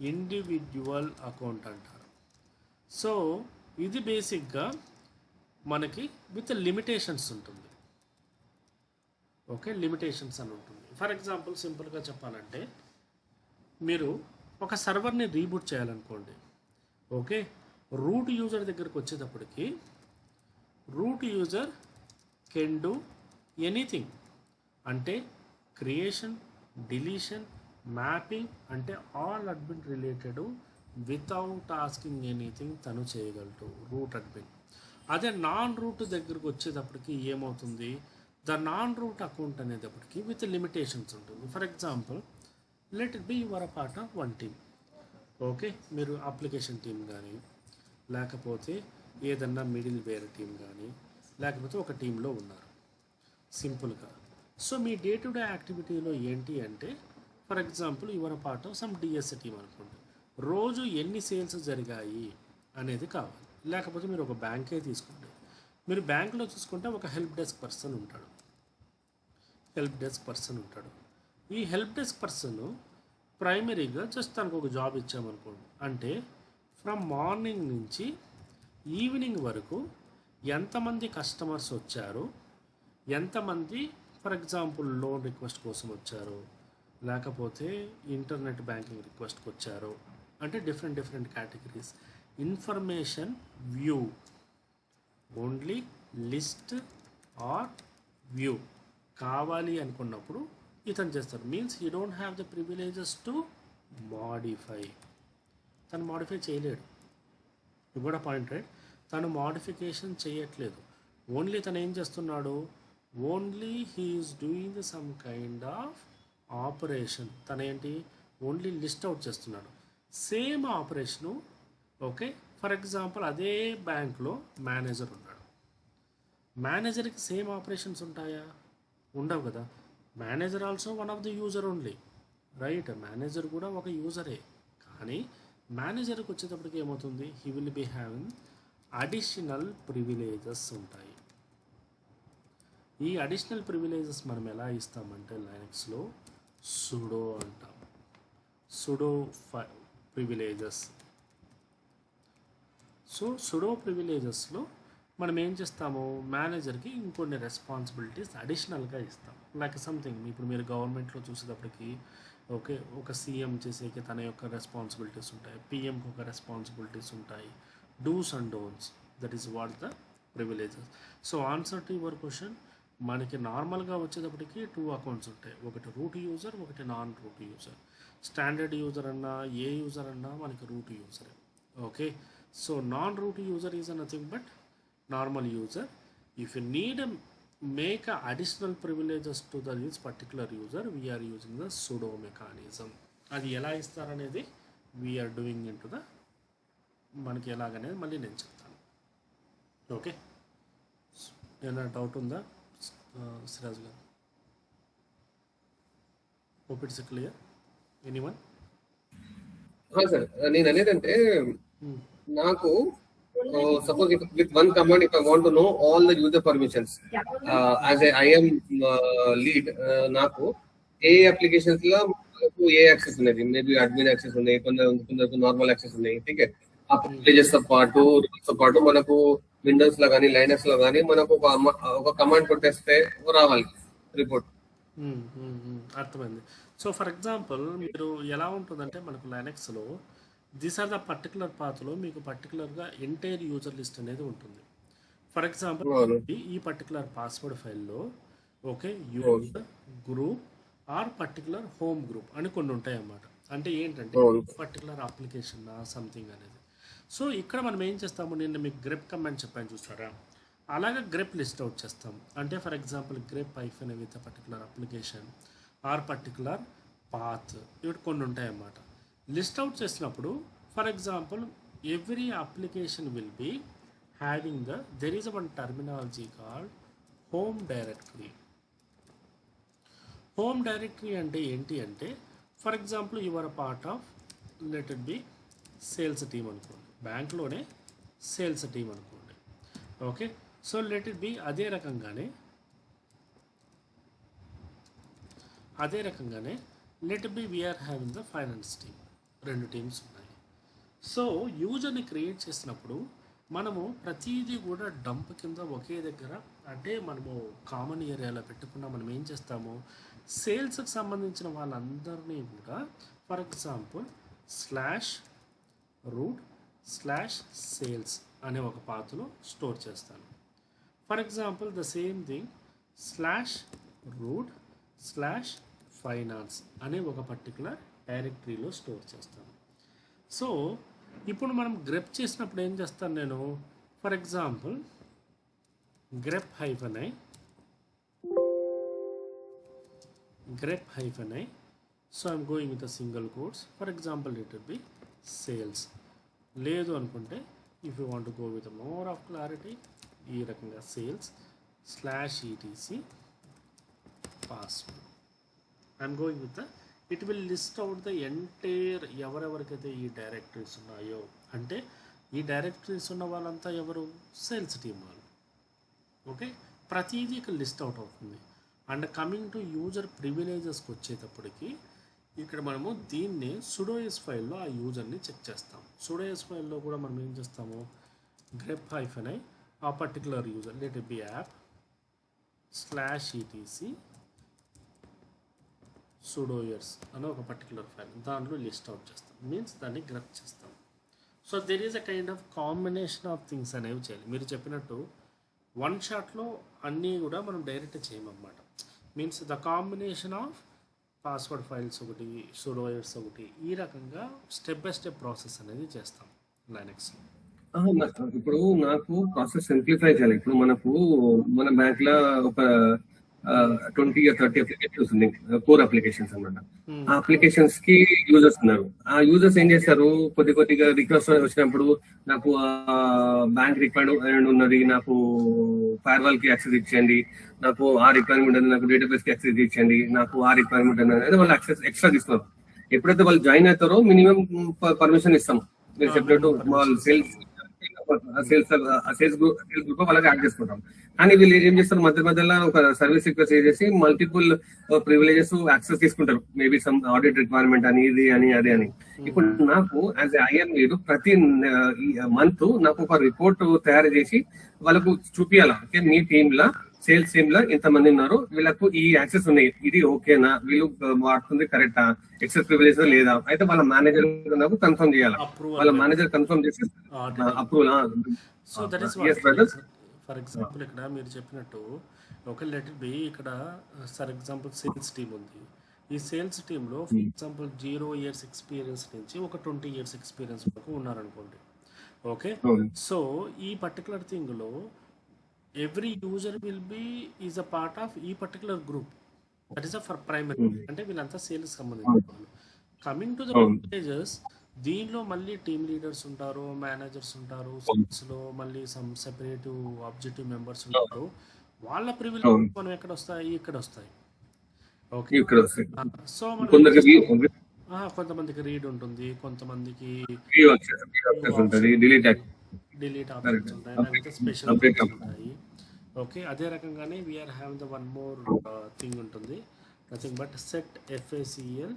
ఇండివిజువల్ అకౌంట్ అంటారు. సో ఇది బేసిక్గా మనకి విత్ లిమిటేషన్స్ ఉంటుంది. ఓకే, లిమిటేషన్స్ అని ఉంటుంది. ఫర్ ఎగ్జాంపుల్ సింపుల్గా చెప్పాలంటే మీరు ఒక సర్వర్ని రీబూట్ చేయాలనుకోండి. ఓకే, రూట్ యూజర్ దగ్గరికి వచ్చేటప్పటికి root user can do anything, అంటే క్రియేషన్, డిలీషన్, మ్యాపింగ్, అంటే all admin related without asking anything తను చేయగలడు రూట్ అడ్మిన్. అదే నాన్ రూట్ దగ్గరకు వచ్చేటప్పటికి ఏమవుతుంది, ద నాన్ రూట్ అకౌంట్ అనేటప్పటికి విత్ లిమిటేషన్స్ ఉంటుంది. For example let it be your a part of one team. Okay, మీరు అప్లికేషన్ టీమ్ కానీ, లేకపోతే ఏదన్నా మిడిల్ వేర్ టీమ్ కానీ, లేకపోతే ఒక టీంలో ఉన్నారు సింపుల్గా. సో మీ డే టు డే యాక్టివిటీలో ఏంటి అంటే for example your a part of some DSC team అనుకోండి. రోజు ఎన్ని సేల్స్ జరిగాయి అనేది కావాలి. లేకపోతే మీరు ఒక బ్యాంకే తీసుకోండి, మీరు బ్యాంకులో చూసుకుంటే ఒక హెల్ప్ డెస్క్ పర్సన్ ఉంటాడు. ఈ హెల్ప్ డెస్క్ పర్సన్ ప్రైమరీగా జస్ట్ తనకు ఒక జాబ్ ఇచ్చామనుకోండి, అంటే ఫ్రమ్ మార్నింగ్ నుంచి ఈవినింగ్ వరకు ఎంతమంది కస్టమర్స్ వచ్చారు, ఎంతమంది ఫర్ ఎగ్జాంపుల్ లోన్ రిక్వెస్ట్ కోసం వచ్చారు, లేకపోతే ఇంటర్నెట్ బ్యాంకింగ్ రిక్వెస్ట్కి వచ్చారు, అంటే different categories information view, only list or view కావాలి అనుకున్నప్పుడు ఇతను చేస్తారు. Means you don't have the privileges to modify. తను మాడిఫై చేయలేడు. ఇది కూడా పాయింట్ రైట్. తను మాడిఫికేషన్ చేయట్లేదు. ఓన్లీ తను ఏం చేస్తున్నాడు, only he is doing the some kind of operation. తనేంటి, ఓన్లీ లిస్ట్ అవుట్ చేస్తున్నాడు. Same operation. Okay, for example అదే బ్యాంక్లో మేనేజర్ ఉన్నాడు. మేనేజర్కి సేమ్ ఆపరేషన్స్ ఉంటాయా? ఉండవు కదా. Manager also one of the user only, right? Manager కూడా ఒక యూజరే. కానీ మేనేజర్కి వచ్చేటప్పటికి ఏమవుతుంది, he will be having additional privileges ఉంటాయి. ఈ అడిషనల్ ప్రివిలేజెస్ మనం ఎలా ఇస్తామంటే లైనక్స్లో సుడో అంటాం. Sudo privileges. సో సుడో ప్రివిలేజెస్లో మనం ఏం చేస్తాము, మేనేజర్కి ఇంకొన్ని రెస్పాన్సిబిలిటీస్ అడిషనల్గా ఇస్తాం. లైక్ సంథింగ్ ఇప్పుడు మీరు గవర్నమెంట్లో చూసేటప్పటికి ఓకే, ఒక సీఎం చేసేకి తన యొక్క రెస్పాన్సిబిలిటీస్ ఉంటాయి, పిఎంకి ఒక రెస్పాన్సిబిలిటీస్ ఉంటాయి, dos and don'ts, that is what the privileges. So answer to your question, మనకి నార్మల్గా వచ్చేటప్పటికి 2 అకౌంట్స్ ఉంటాయి, ఒకటి రూట్ యూజర్, ఒకటి non root user. Standard user అన్నా ఏ యూజర్ అన్నా మనకి root user. Okay, so non root user is nothing but normal user. If you need a make a additional privileges to this particular user, we are using the sudo mechanism. అది ఎలా ఇస్తారనేది we are doing into the మనకి ఎలాగనేది మళ్ళీ నేను చెప్తాను. Okay, ఏమైనా doubt ఉందా సిరాజ్ గారు? Hope it's clear. Anyone? Sir నేను అనేదంటే నాకు suppose with one command, if I want to know all the user permissions, as a IAM lead, నాకు ఏ అప్లికేషన్స్ లో మనకు ఏ యాక్సెస్ ఉన్నది, మేబీ అడ్మిన్ యాక్సెస్ ఉన్నాయి, కొందరికి నార్మల్ యాక్సెస్ ఉన్నాయి. ఠీక్ హై. ఆ ప్రివిలేజెస్ తో పాటు రూల్స్ తో పాటు మనకు విండోస్ లో కానీ లైనక్స్ లో కానీ మనకు ఒక కమాండ్ కొట్టేస్తే రావాలి రిపోర్ట్. అర్థమైంది. సో ఫర్ ఎగ్జాంపుల్ మీరు ఎలా ఉంటుందంటే మనకు లైనక్స్లో దీస్ ఆర్ ద పర్టికులర్ పాత్లో మీకు పర్టికులర్గా ఎంటైర్ యూజర్ లిస్ట్ అనేది ఉంటుంది. ఫర్ ఎగ్జాంపుల్ ఈ పర్టికులర్ పాస్వర్డ్ ఫైల్లో okay user group or particular home group అని కొన్ని ఉంటాయి అన్నమాట. అంటే ఏంటంటే పర్టికులర్ అప్లికేషన్ సంథింగ్ అనేది. సో ఇక్కడ మనం ఏం చేస్తాము, నేను మీకు గ్రెప్ కమాండ్ చెప్పాను చూసారా, అలాగే గ్రెప్ లిస్ట్ అవుట్ చేస్తాం. అంటే for example grep hyphen with particular application or particular path ఇవి కొన్ని ఉంటాయి అన్నమాట. లిస్ట్ అవుట్ చేసినప్పుడు for example every application will be having there is one terminology called home directory. Home directory అంటే ఏంటి అంటే for example your part of let it be sales team అనుకోండి, బ్యాంక్లోనే సేల్స్ టీమ్ అనుకోండి. Okay, so let it be అదే రకంగానే let it be we are having the finance team, 2 teams ఉన్నాయి. So యూజర్ని create చేసినప్పుడు మనము ప్రతిదీ కూడా డంప్ కింద ఒకే దగ్గర, అంటే మనము కామన్ ఏరియాలో పెట్టకుండా మనం ఏం చేస్తాము, సేల్స్కి సంబంధించిన వాళ్ళందరినీ కూడా ఫర్ ఎగ్జాంపుల్ /root/సేల్స్ అనే ఒక పాత్లో స్టోర్ చేస్తాను. For example the same thing /root/ఫైనాన్స్ అనే ఒక పర్టికులర్ డైరెక్టరీలో స్టోర్ చేస్తాను. సో ఇప్పుడు మనం గ్రెప్ చేసినప్పుడు ఏం చేస్తాను నేను, for example grep -i, so I'm going with a single quotes. For example it will be sales. లేదు అనుకుంటే if you want to go with more of clarity ఈ రకంగా sales/etc password. I'm going with it will list out the entire ఎవరెవరికైతే ఈ directories ఉన్నాయో, అంటే ఈ directories ఉన్న వాళ్ళంతా ఎవరు, సేల్స్ టీమ్ వాళ్ళు. ఓకే, ప్రతిదీ ఇక్కడ లిస్ట్ అవుట్ అవుతుంది. అండ్ కమింగ్ టు యూజర్ ప్రివిలేజెస్కి వచ్చేటప్పటికి ఇక్కడ మనము దీన్ని sudoers ఫైల్లో ఆ యూజర్ని చెక్ చేస్తాం. sudoers ఫైల్లో కూడా మనం ఏం చేస్తాము, grep -i ఆ particular user let it be app/etc sudoers అనే ఒక పర్టికులర్ ఫైల్ దాంట్లో లిస్ట్ అవుట్ చేస్తాం, మీన్స్ దాన్ని గ్రెప్ చేస్తాం. So there is a kind of combination of things అనేవి చేయాలి. మీరు చెప్పినట్టు వన్ షాట్లో అన్నీ కూడా మనం డైరెక్ట్ చేయమన్నమాట. Means the combination of password files ఒకటి, sudoers ఒకటి, ఈ రకంగా స్టెప్ బై స్టెప్ ప్రాసెస్ అనేది చేస్తాం లైనక్స్లో. ఇప్పుడు నాకు ప్రాసెస్ సింప్లిఫై చేయాలి. ఇప్పుడు మన బ్యాంక్ లో ఒక 20 or 30 అప్లికేషన్స్ ఉన్నాయి, కోర్ అప్లికేషన్స్ అన్నమాట. ఆ అప్లికేషన్స్ కి యూజర్స్ ఉన్నారు. ఆ యూజర్స్ ఏం చేస్తారు, కొద్దిగా రిక్వెస్ట్ వచ్చినప్పుడు నాకు బ్యాంక్ రిక్వైర్మెంట్ ఉన్నది, నాకు ఫైర్వాల్ కి యాక్సెస్ ఇచ్చేయండి, నాకు ఆ రిక్వైర్మెంట్ ఉంది, నాకు డేటాబేస్ కి యాక్సెస్ ఇచ్చేయండి, నాకు ఆ రిక్వైర్మెంట్ అనేది వాళ్ళు యాక్సెస్ ఎక్స్ట్రా తీసుకున్నారు. ఎప్పుడైతే వాళ్ళు జాయిన్ అవుతారో మినిమం పర్మిషన్ ఇస్తాం. మీరు చెప్పినట్టు వాళ్ళు సేల్స్ గ్రూప్ వాళ్ళకి యాడ్ చేసుకుంటాం. కానీ వీళ్ళు ఏం చేస్తారు, మధ్యలో ఒక సర్వీస్ రిక్వెస్ట్ చేసి మల్టిపుల్ ప్రివిలేజెస్ యాక్సెస్ తీసుకుంటారు. మేబీ సమ్ ఆడిట్ రిక్వైర్మెంట్ అని, ఇది అని, అదే అని. ఇప్పుడు నాకు యాజ్ ఐఎం లీడ్ ప్రతి మంత్ నాకు ఒక రిపోర్ట్ తయారు చేసి వాళ్ళకు చూపించాలా, ఓకే మీ టీమ్ లా సేల్స్ టీమ్ లో ఇంతమంది ఉన్నారు, వీళ్ళకు ఈ యాక్సెస్ ఉన్నాయి, ఇది ఓకేనా, వీళ్ళు వాడుతుంది కరెక్టా, ఎక్సెస్ ప్రివిలేజ్ లేదా, అయితే వాళ్ళ మేనేజర్ నాకు కన్ఫర్మ్ చేయాలి. వాళ్ళ మేనేజర్ కన్ఫర్మ్ చేసి approval. So that is for example ఇక్కడ మీరు చెప్పినట్టు ఒక లెటర్ బి, ఇక్కడ ఫర్ ఎగ్జాంపుల్ సేల్స్ టీమ్ ఉంది. ఈ సేల్స్ టీంలో ఫర్ ఎగ్జాంపుల్ 0 years ఎక్స్పీరియన్స్ నుంచి ఒక 20 years ఎక్స్పీరియన్స్ వరకు ఉన్నారనుకోండి. ఓకే, సో ఈ పర్టికులర్ థింగ్లో every user will be is a part of ఈ particular group. That is for primary, అంటే వీళ్ళంతా సేల్స్ సంబంధించిన వాళ్ళు. కమింగ్ టు ద ప్రివిలేజెస్, దీనిలో మళ్ళీ టీమ్ లీడర్స్ ఉంటారు, మేనేజర్స్ ఉంటారు, సేల్స్లో మళ్ళీ సమ్ సెపరేటివ్ ఆబ్జెక్టివ్ మెంబర్స్ ఉంటారు. వాళ్ళ ప్రివిలేజ్ మనం ఎక్కడ వస్తాయి, ఇక్కడ వస్తాయి. ఓకే, సో కొంతమందికి రీడ్ ఉంటుంది, కొంతమందికి డిలీట్ ఆప్షన్స్ ఉంటాయి, లేకపోతే స్పెషల్ ఉంటాయి. ఓకే, అదే రకంగానే we are having the one more thing ఉంటుంది, nothing but set FACL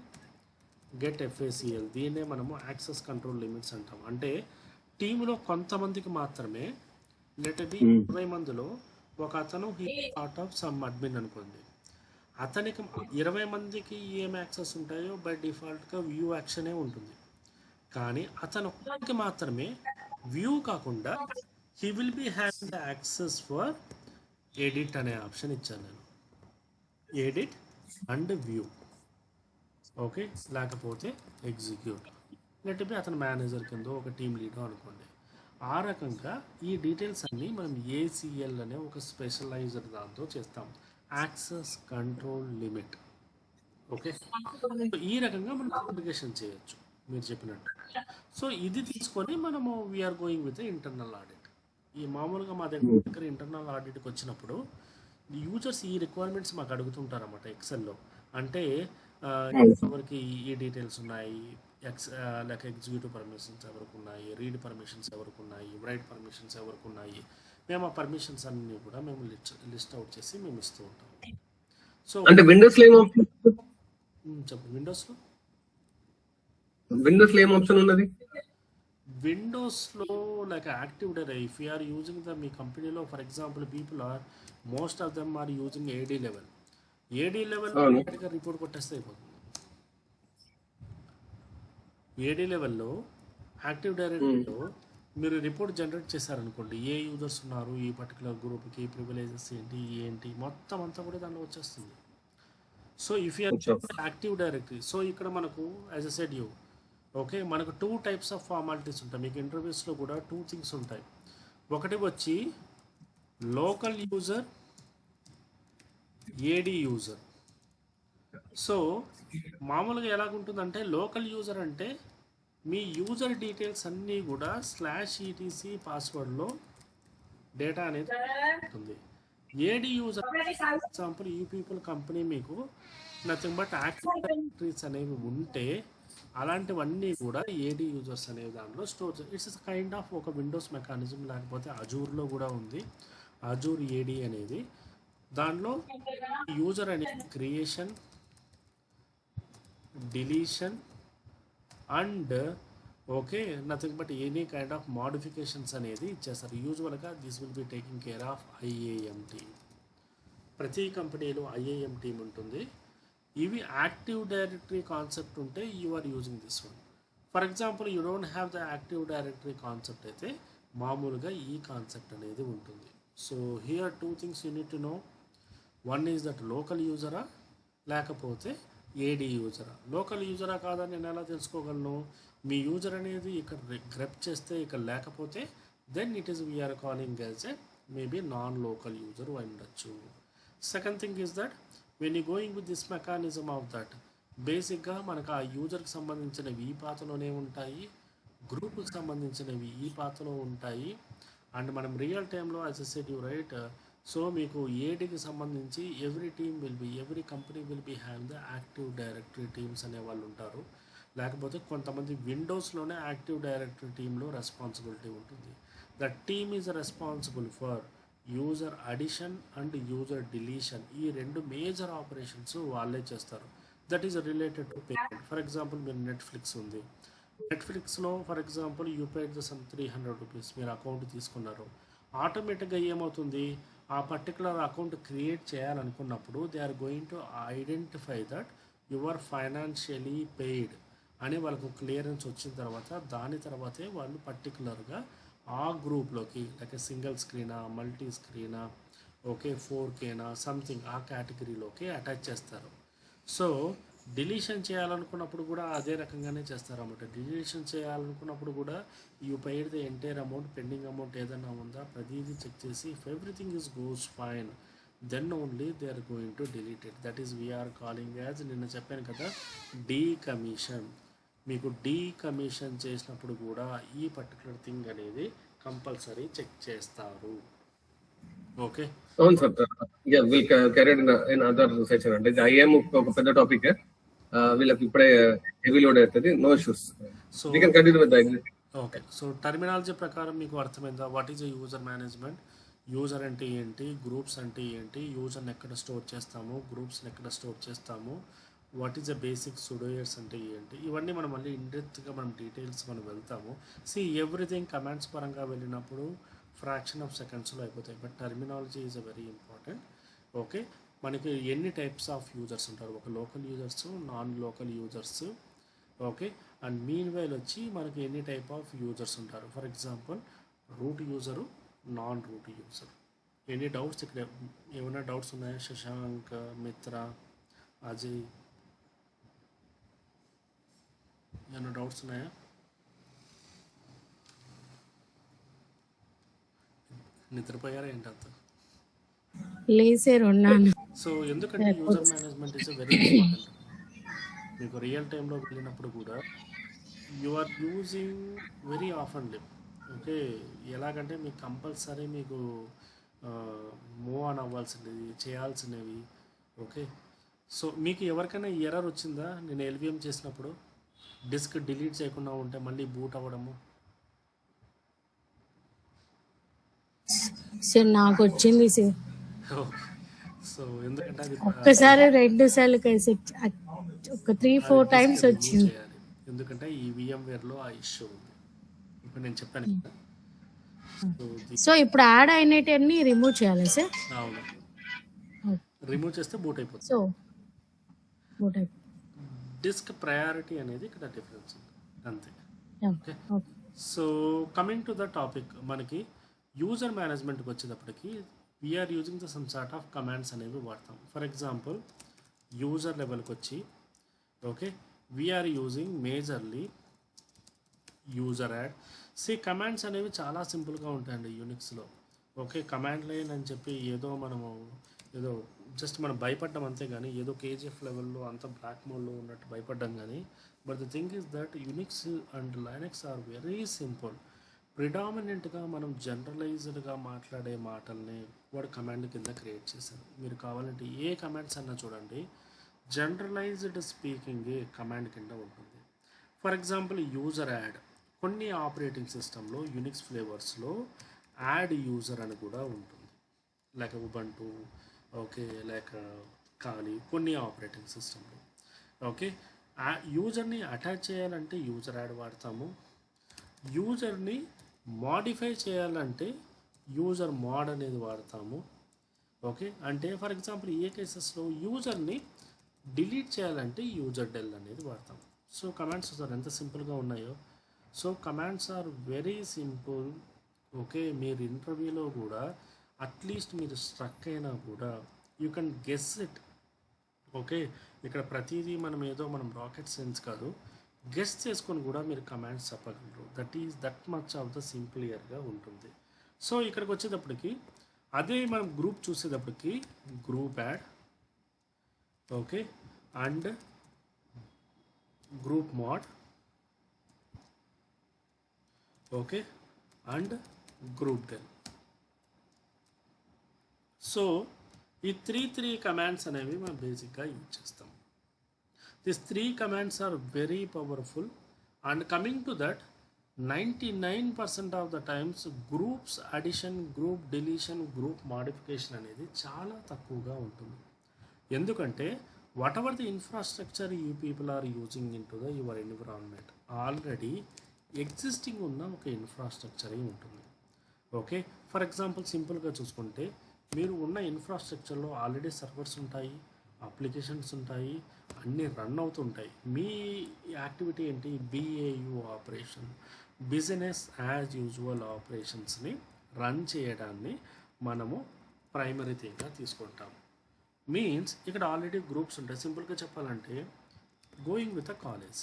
get FACL. దీన్నే మనము యాక్సెస్ కంట్రోల్ లిమిట్స్ అంటాం. అంటే టీంలో కొంతమందికి మాత్రమే, లెట్ బి 20 మందిలో ఒక అతను పార్ట్ ఆఫ్ సమ్ అడ్మిన్ అనుకోండి, అతనికి 20 మందికి ఏం యాక్సెస్ ఉంటాయో బై డిఫాల్ట్గా వ్యూ యాక్షనే ఉంటుంది. కానీ అతను ఒక్కరికి మాత్రమే వ్యూ కాకుండా he will be having the access for edit అనే ఆప్షన్ ఇచ్చాను నేను. ఎడిట్ అండ్ వ్యూ, ఓకే, లేకపోతే ఎగ్జిక్యూట్. లెట్ బి అతను మేనేజర్ కింద ఒక టీమ్ లీడర్ అనుకోండి. ఆ రకంగా ఈ డీటెయిల్స్ అన్నీ మనం ACL అనే ఒక స్పెషలైజ్డ్ దాంతో చేస్తాం, యాక్సెస్ కంట్రోల్ లిమిట్. ఓకే, ఈ రకంగా మనం కాంప్లికేషన్ చేయొచ్చు మీరు చెప్పినట్టు. సో ఇది తీసుకొని మనము we are going with internal audit. ఈ మామూలుగా మా దగ్గర ఇంటర్నల్ ఆడిట్కి వచ్చినప్పుడు యూజర్స్ ఈ రిక్వైర్మెంట్స్ మాకు అడుగుతుంటారు అన్నమాట ఎక్సెల్లో. అంటే ఎవరికి ఈ డీటెయిల్స్ ఉన్నాయి, లైక్ ఎగ్జిక్యూటివ్ పర్మిషన్స్ ఎవరికి ఉన్నాయి, రీడ్ పర్మిషన్స్ ఎవరికి ఉన్నాయి, రైట్ పర్మిషన్స్ ఎవరికి ఉన్నాయి. మేము ఆ పర్మిషన్స్ అన్ని కూడా మేము లిస్ట్ అవుట్ చేసి మేము ఇస్తూ ఉంటాం. సో అంటే విండోస్లో ఏం ఆప్షన్? చెప్పండి. విండోస్లో ఏం ఆప్షన్ ఉన్నది? విండోస్లో like active directory, if you are using the మీ కంపెనీలో for example people are most of them are using AD level. AD level report కొట్టేస్తే అయిపోతుంది. AD లెవెల్లో యాక్టివ్ డైరెక్టరీలో మీరు రిపోర్ట్ జనరేట్ చేశారనుకోండి, ఏ యూజర్స్ ఉన్నారు, ఈ పర్టికులర్ గ్రూప్కి ప్రివిలేజెస్ ఏంటి మొత్తం అంతా కూడా దాంట్లో వచ్చేస్తుంది. So if you are active directory, so ఇక్కడ మనకు as a said you, okay, మనకు 2 టైప్స్ ఆఫ్ ఫార్మాలిటీస్ ఉంటాయి. మీకు ఇంటర్వ్యూస్లో కూడా 2 థింగ్స్ ఉంటాయి. ఒకటి వచ్చి local user, AD user. So మామూలుగా ఎలాగుంటుందంటే లోకల్ యూజర్ అంటే మీ యూజర్ డీటెయిల్స్ అన్నీ కూడా /etc పాస్వర్డ్లో డేటా అనేది ఉంటుంది. AD యూజర్ ఎగ్జాంపుల్ ఈ పీపుల్ కంపెనీ మీకు నథింగ్ బట్ యాక్టివ్ డైరెక్టరీస్ అనేవి ఉంటే అలాంటివన్నీ కూడా AD యూజర్స్ అనే దాంట్లో స్టోర్. ఇట్స్ కైండ్ ఆఫ్ ఒక విండోస్ మెకానిజం. లేకపోతే అజూర్లో కూడా ఉంది అజూర్ AD అనేది. దాంట్లో యూజర్ అనేది creation, deletion and okay nothing but any kind of modifications అనేది ఇచ్చేస్తారు. యూజువల్గా this will be taking care of IAM team. ప్రతి కంపెనీలో IAM టీమ్ ఉంటుంది. ఇవి యాక్టివ్ డైరెక్టరీ కాన్సెప్ట్ ఉంటే you are using this one. For example you don't have the active directory concept అయితే మామూలుగా ఈ కాన్సెప్ట్ అనేది ఉంటుంది. So here 2 things you need to know. One is that local యూజరా లేకపోతే AD యూజరా. లోకల్ యూజరా కాదని నేను ఎలా తెలుసుకోగలను? మీ యూజర్ అనేది ఇక్కడ గ్రెప్ చేస్తే ఇక్కడ లేకపోతే then it is we are calling as a maybe non local user ఉండొచ్చు. Second thing is that when you going with this mechanism of that బేసిక్గా మనకు ఆ యూజర్కి సంబంధించినవి ఈ పాతలోనే ఉంటాయి, గ్రూప్కి సంబంధించినవి ఈ పాతలో ఉంటాయి. అండ్ మనం రియల్ టైంలో as a said you right. So మీకు ADకి సంబంధించి every company will be have the active directory teams అనే వాళ్ళు ఉంటారు. లేకపోతే కొంతమంది విండోస్లోనే యాక్టివ్ డైరెక్టరీ టీంలో రెస్పాన్సిబిలిటీ ఉంటుంది. The team is responsible for user addition and user deletion. ఈ 2 మేజర్ ఆపరేషన్స్ వాళ్ళే చేస్తారు. That is related to payment. For example మీరు నెట్ఫ్లిక్స్ ఉంది. నెట్ఫ్లిక్స్లో for example you paid the some 300 rupees మీరు అకౌంట్ తీసుకున్నారు. ఆటోమేటిక్గా ఏమవుతుంది, ఆ పర్టికులర్ అకౌంట్ క్రియేట్ చేయాలనుకున్నప్పుడు they are going to identify that your financially paid అని వాళ్ళకు క్లియరెన్స్ వచ్చిన తర్వాత దాని తర్వాతే వాళ్ళు పర్టికులర్గా ఆ గ్రూప్లోకి లైక్ సింగిల్ స్క్రీనా, మల్టీ స్క్రీనా, ఓకే 4Kనా సంథింగ్ ఆ కేటగిరీలోకి అటాచ్ చేస్తారు. సో డిలీషన్ చేయాలనుకున్నప్పుడు కూడా అదే రకంగానే చేస్తారు అన్నమాట. డిలీషన్ చేయాలనుకున్నప్పుడు కూడా you paid the entire amount, pending amount ఏదైనా ఉందా ప్రతిదీ చెక్ చేసి if everything is goes fine then only they are going to delete it. That is we are calling as నిన్న చెప్పాను కదా డీకమిషన్. మీకు డీకమిషన్ చేసినప్పుడు కూడా ఈ పర్టికులర్ థింగ్ అనేది కంపల్సరీ చెక్ చేస్తారు. ఓకే అవును sir. Will carry in other section. అంటే IAM ఒక పెద్ద టాపిక్, వీళ్ళకి ఇప్పుడే హెవీ లోడ్ అవుతుంది. No issues. So we can continue with the okay. So terminology ప్రకారం మీకు అర్థమైందా? What is a user management? User అంటే ఏంటి, గ్రూప్స్ అంటే ఏంటి, యూజర్ని ఎక్కడ స్టోర్ చేస్తాము, గ్రూప్స్ని ఎక్కడ స్టోర్ చేస్తాము, వాట్ ఈస్ ద బేసిక్ సుడోయర్స్ అంటే ఏంటి, ఇవన్నీ మనం మళ్ళీ ఇండెప్త్గా మనం డీటెయిల్స్ మనం వెళ్తాము. ఎవ్రీథింగ్ కమాండ్స్ పరంగా వెళ్ళినప్పుడు ఫ్రాక్షన్ ఆఫ్ సెకండ్స్లో అయిపోతాయి, but terminology is a very important. Okay, మనకి ఎన్ని టైప్స్ ఆఫ్ యూజర్స్ ఉంటారు, ఒక local users, non local users. Okay, and mean while వచ్చి మనకి ఎన్ని టైప్ ఆఫ్ యూజర్స్ ఉంటారు. For example route user, non root user. Any doubts ఇక్కడ ఏమైనా డౌట్స్ ఉన్నాయా? శశాంక్, మిత్ర, అజయ్, ఏమైనా డౌట్స్ ఉన్నాయా? నిద్రపోయారా ఏంటంత? లేసారు ఉన్నాను. సో ఎందుకంటే user management is very important. మీకు రియల్ టైంలో వెళ్ళినప్పుడు కూడా you are using very oftenly. Okay, ఎలాగంటే మీకు కంపల్సరీ మీకు మూవ్ ఆన్ అవ్వాల్సినవి చేయాల్సినవి. ఓకే, సో మీకు ఎవరికైనా ఎర్రర్ వచ్చిందా నేను ఎల్విఎం చేసినప్పుడు? డిస్క్ డిలీట్ చేయకుండా ఉంటే మళ్ళీ బూట్ అవ్వడము? సార్ నాకు వచ్చింది సార్. ఓకే, సో ఎందుకంటే అది ఒక్కసారి 2 సార్లు కలిసి ఒక 3-4 టైమ్స్ వచ్చింది. చేయాలి, ఎందుకంటే ఈ VMwareలో ఆ ఇష్యూ ఉంది. ఇప్పుడు నేను చెప్పాను కదా. సో ఇప్పుడు యాడ్ అయినవన్నీ రిమూవ్ చేయాలి సార్. అవును, రిమూవ్ చేస్తే బూట్ అయిపోతుంది. సో బూట్ అయిపోయింది. డిస్క్ ప్రయారిటీ అనేది ఇక్కడ డిఫరెన్స్ ఉంది, అంతే. Okay, so coming to the topic, మనకి యూజర్ మేనేజ్మెంట్కి వచ్చేటప్పటికి we are using the some sort of commands అనేవి వాడతాం. ఫర్ ఎగ్జాంపుల్ యూజర్ లెవెల్కి వచ్చి okay we are using majorly user add. Commands అనేవి చాలా సింపుల్గా ఉంటాయండి యూనిక్స్లో. ఓకే, కమాండ్ లైన్ అని చెప్పి ఏదో జస్ట్ మనం భయపడ్డం అంతే, కానీ ఏదో KGF లెవెల్లో అంత బ్లాక్ మోడ్లో ఉన్నట్టు భయపడ్డాం కానీ, but the thing is that Unix and Linux are very simple. ప్రిడామినెంట్గా మనం జనరలైజ్డ్గా మాట్లాడే మాటల్ని వాడు కమాండ్ కింద క్రియేట్ చేశారు. మీరు కావాలంటే ఏ కమాండ్స్ అన్నా చూడండి, జనరలైజ్డ్ స్పీకింగ్ కమాండ్ కింద ఉంటుంది. ఫర్ ఎగ్జాంపుల్ యూజర్ యాడ్, కొన్ని ఆపరేటింగ్ సిస్టంలో యూనిక్స్ ఫ్లేవర్స్లో యాడ్ యూజర్ అని కూడా ఉంటుంది, లైక్ ఉబంటు, ఓకే, లైక్ ఖాళీ, కొన్ని ఆపరేటింగ్ సిస్టంలో. ఓకే, యూజర్ని అటాచ్ చేయాలంటే యూజర్ యాడ్ వాడతాము. యూజర్ని మాడిఫై చేయాలంటే యూజర్ మోడ్ అనేది వాడతాము. ఓకే, అంటే ఫర్ ఎగ్జాంపుల్ ఏ కేసెస్లో యూజర్ని డిలీట్ చేయాలంటే యూజర్ డెల్ అనేది వాడతాం. సో కమాండ్స్ సార్ ఎంత సింపుల్గా ఉన్నాయో. So commands are very simple. Okay, మీరు ఇంటర్వ్యూలో కూడా అట్లీస్ట్ మీరు స్ట్రక్ అయినా కూడా you can guess it. Okay, ఇక్కడ ప్రతిదీ మనం రాకెట్ సైన్స్ కాదు, గెస్ చేసుకొని కూడా మీరు కమాండ్స్ చెప్పగలరు. దట్ మచ్ ఆఫ్ ద సింప్లియర్గా ఉంటుంది. సో ఇక్కడికి వచ్చేటప్పటికి అదే మనం గ్రూప్ చూసేటప్పటికి group add, okay, and group mod, okay, and group del. So ఈ త్రీ కమాండ్స్ అనేవి మనం బేసిక్గా యూజ్ చేస్తాం. These 3 commands are very powerful, and coming to that, 99% of the times groups addition, group deletion, group modification అనేది చాలా తక్కువగా ఉంటుంది. ఎందుకంటే whatever the infrastructure you people are using in to the your environment, already existing ఉన్న ఒక infrastructure ఉంటుంది. Okay, for example సింపుల్గా చూసుకుంటే మీరు ఉన్న ఇన్ఫ్రాస్ట్రక్చర్లో ఆల్రెడీ సర్వర్స్ ఉంటాయి, అప్లికేషన్స్ ఉంటాయి, అన్నీ రన్ అవుతుంటాయి. మీ యాక్టివిటీ ఏంటి? BAU operation, business as usual ఆపరేషన్స్ని రన్ చేయడాన్ని మనము ప్రైమరీ థింగ్గా తీసుకుంటాం. మీన్స్ ఇక్కడ ఆల్రెడీ గ్రూప్స్ ఉంటాయి. సింపుల్గా చెప్పాలంటే గోయింగ్ విత్ అ కాలేజ్,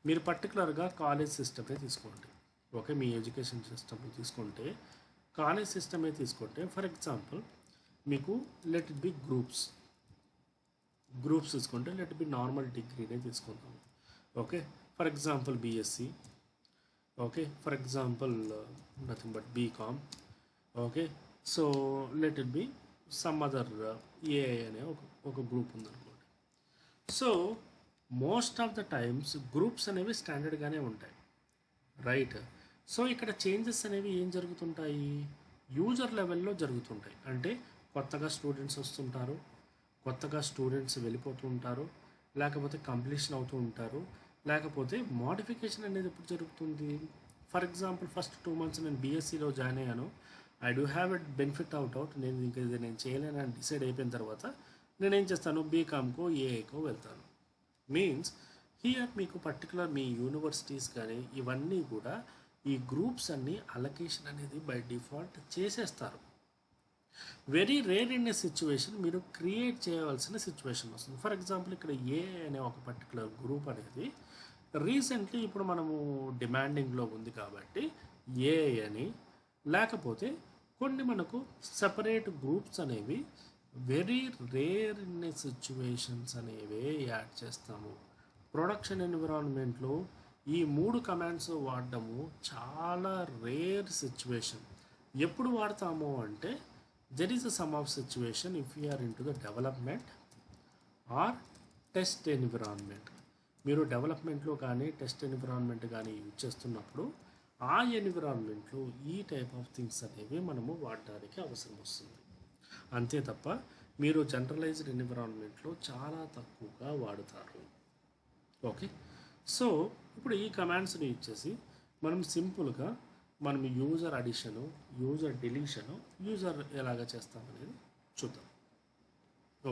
మీరు పర్టికులర్గా కాలేజ్ సిస్టమే తీసుకోండి. ఓకే, మీ ఎడ్యుకేషన్ సిస్టమ్ తీసుకుంటే కాలేజ్ సిస్టమే తీసుకుంటే ఫర్ ఎగ్జాంపుల్ మీకు లెట్ ఇట్ బి గ్రూప్స్ తీసుకుంటే లెట్ బి నార్మల్ డిగ్రీనే తీసుకుంటాం. Okay, for example BSc, okay, for example nothing but BCom. Okay, so let it be some other AI అనే ఒక group ఉందనుకోండి. So most of the times groups అనేవి స్టాండర్డ్గానే ఉంటాయి, right? So ఇక్కడ changes అనేవి ఏం జరుగుతుంటాయి? యూజర్ లెవెల్లో జరుగుతుంటాయి. అంటే కొత్తగా స్టూడెంట్స్ వస్తుంటారు, కొత్తగా స్టూడెంట్స్ వెళ్ళిపోతూ ఉంటారు, లేకపోతే కంప్లీషన్ అవుతూ ఉంటారు, లేకపోతే మోడిఫికేషన్ అనేది ఎప్పుడు జరుగుతుంది. ఫర్ ఎగ్జాంపుల్ ఫస్ట్ 2 months నేను బీఎస్సీలో జాయిన్ అయ్యాను, I do have at benefit out నేను ఇంకా ఇది నేను చేయలేనని డిసైడ్ అయిపోయిన తర్వాత నేనేం చేస్తాను, బీకామ్కో ఏఐకో వెళ్తాను. మీన్స్ హియర్ మీకు పర్టికులర్ మీ యూనివర్సిటీస్ కానీ ఇవన్నీ కూడా ఈ గ్రూప్స్ అన్నీ అలొకేషన్ అనేది బై డిఫాల్ట్ చేసేస్తారు. Very rare in a situation మీరు క్రియేట్ చేయవలసిన సిచ్యువేషన్ వస్తుంది. ఫర్ ఎగ్జాంపుల్ ఇక్కడ ఏ అనే ఒక పర్టికులర్ గ్రూప్ అనేది రీసెంట్లీ ఇప్పుడు మనము డిమాండింగ్లో ఉంది కాబట్టి ఏ అని, లేకపోతే కొన్ని మనకు సెపరేట్ గ్రూప్స్ అనేవి very rare in a situations అనేవే యాడ్ చేస్తాము. ప్రొడక్షన్ ఎన్విరాన్మెంట్లో ఈ 3 కమాండ్స్ వాడడము చాలా రేర్ సిచ్యువేషన్. ఎప్పుడు వాడతాము అంటే there is a some of situation if you are in to the development or test environment. మీరు డెవలప్మెంట్లో కానీ టెస్ట్ ఎన్విరాన్మెంట్ కానీ యూజ్ చేస్తున్నప్పుడు ఆ ఎన్విరాన్మెంట్లో ఈ టైప్ ఆఫ్ థింగ్స్ అనేవి మనము వాడడానికి అవసరం వస్తుంది. అంతే తప్ప మీరు జనరలైజ్డ్ ఎన్విరాన్మెంట్లో చాలా తక్కువగా వాడుతారు. ఓకే, సో ఇప్పుడు ఈ కమాండ్స్ని యూజ్ చేసి మనం సింపుల్గా మనం యూజర్ అడిషను, యూజర్ డిలీషను, యూజర్ ఎలాగ చేస్తామనేది చూద్దాం.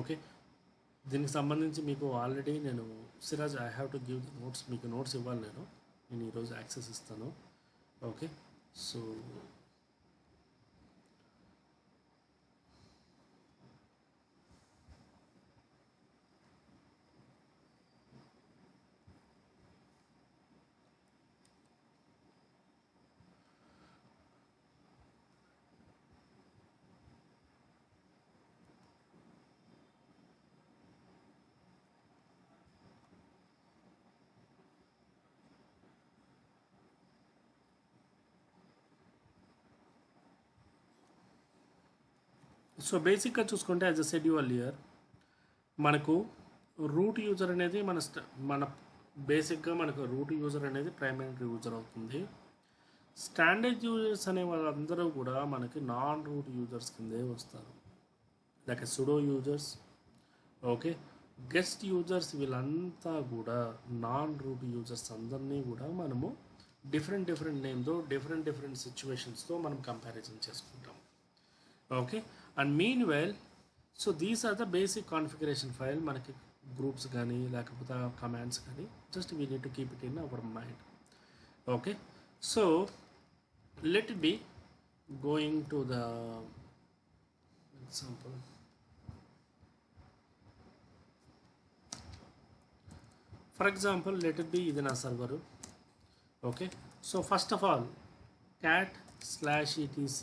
ఓకే, దీనికి సంబంధించి మీకు ఆల్రెడీ నేను Siraj I have to give the notes, మీకు నోట్స్ ఇవ్వాలి, నేను ఈరోజు యాక్సెస్ ఇస్తాను. ఓకే, సో సో బేసిక్గా చూసుకుంటే యాజ్ అ షెడ్యూల్ ఇయర్ మనకు రూట్ యూజర్ అనేది మన బేసిక్గా మనకు రూట్ యూజర్ అనేది ప్రైమరీ యూజర్ అవుతుంది. స్టాండర్డ్ యూజర్స్ అనే వాళ్ళందరూ కూడా మనకి నాన్ రూట్ యూజర్స్ కిందే వస్తారు, like sudo users. Okay, guest users వీళ్ళంతా కూడా నాన్ రూట్ యూజర్స్ అందరినీ కూడా మనము డిఫరెంట్ నేమ్తో డిఫరెంట్ సిచ్యువేషన్స్తో మనం కంపారిజన్ చేసుకుంటాం. Okay, and mean well so these are the basic configuration file. మనకి గ్రూప్స్ కానీ లేకపోతే కమాండ్స్ కానీ just we need to keep it in our mind. Okay, so let it be going to the example. For example let it be ఇది నా server. Okay, so first of all cat/etc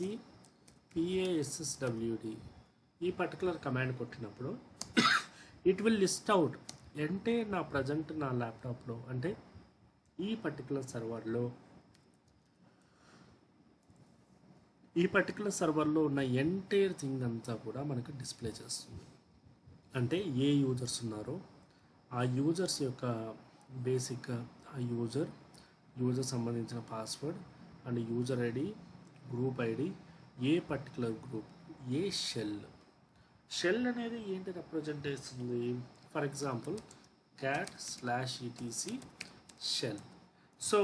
PASSWD ఈ పర్టికులర్ command కొట్టినప్పుడు it will list out అంటే నా present నా ల్యాప్టాప్లో అంటే ఈ పర్టికులర్ సర్వర్లో ఉన్న ఎంటైర్ థింగ్ అంతా కూడా మనకు డిస్ప్లే చేస్తుంది. అంటే ఏ యూజర్స్ ఉన్నారో ఆ యూజర్స్ యొక్క బేసిక్గా ఆ యూజర్ సంబంధించిన password and user ID, group ID, a particular group, a shell అనేది ఏంటి రిప్రజెంట్ చేస్తుంది. For example cat/etc shell. So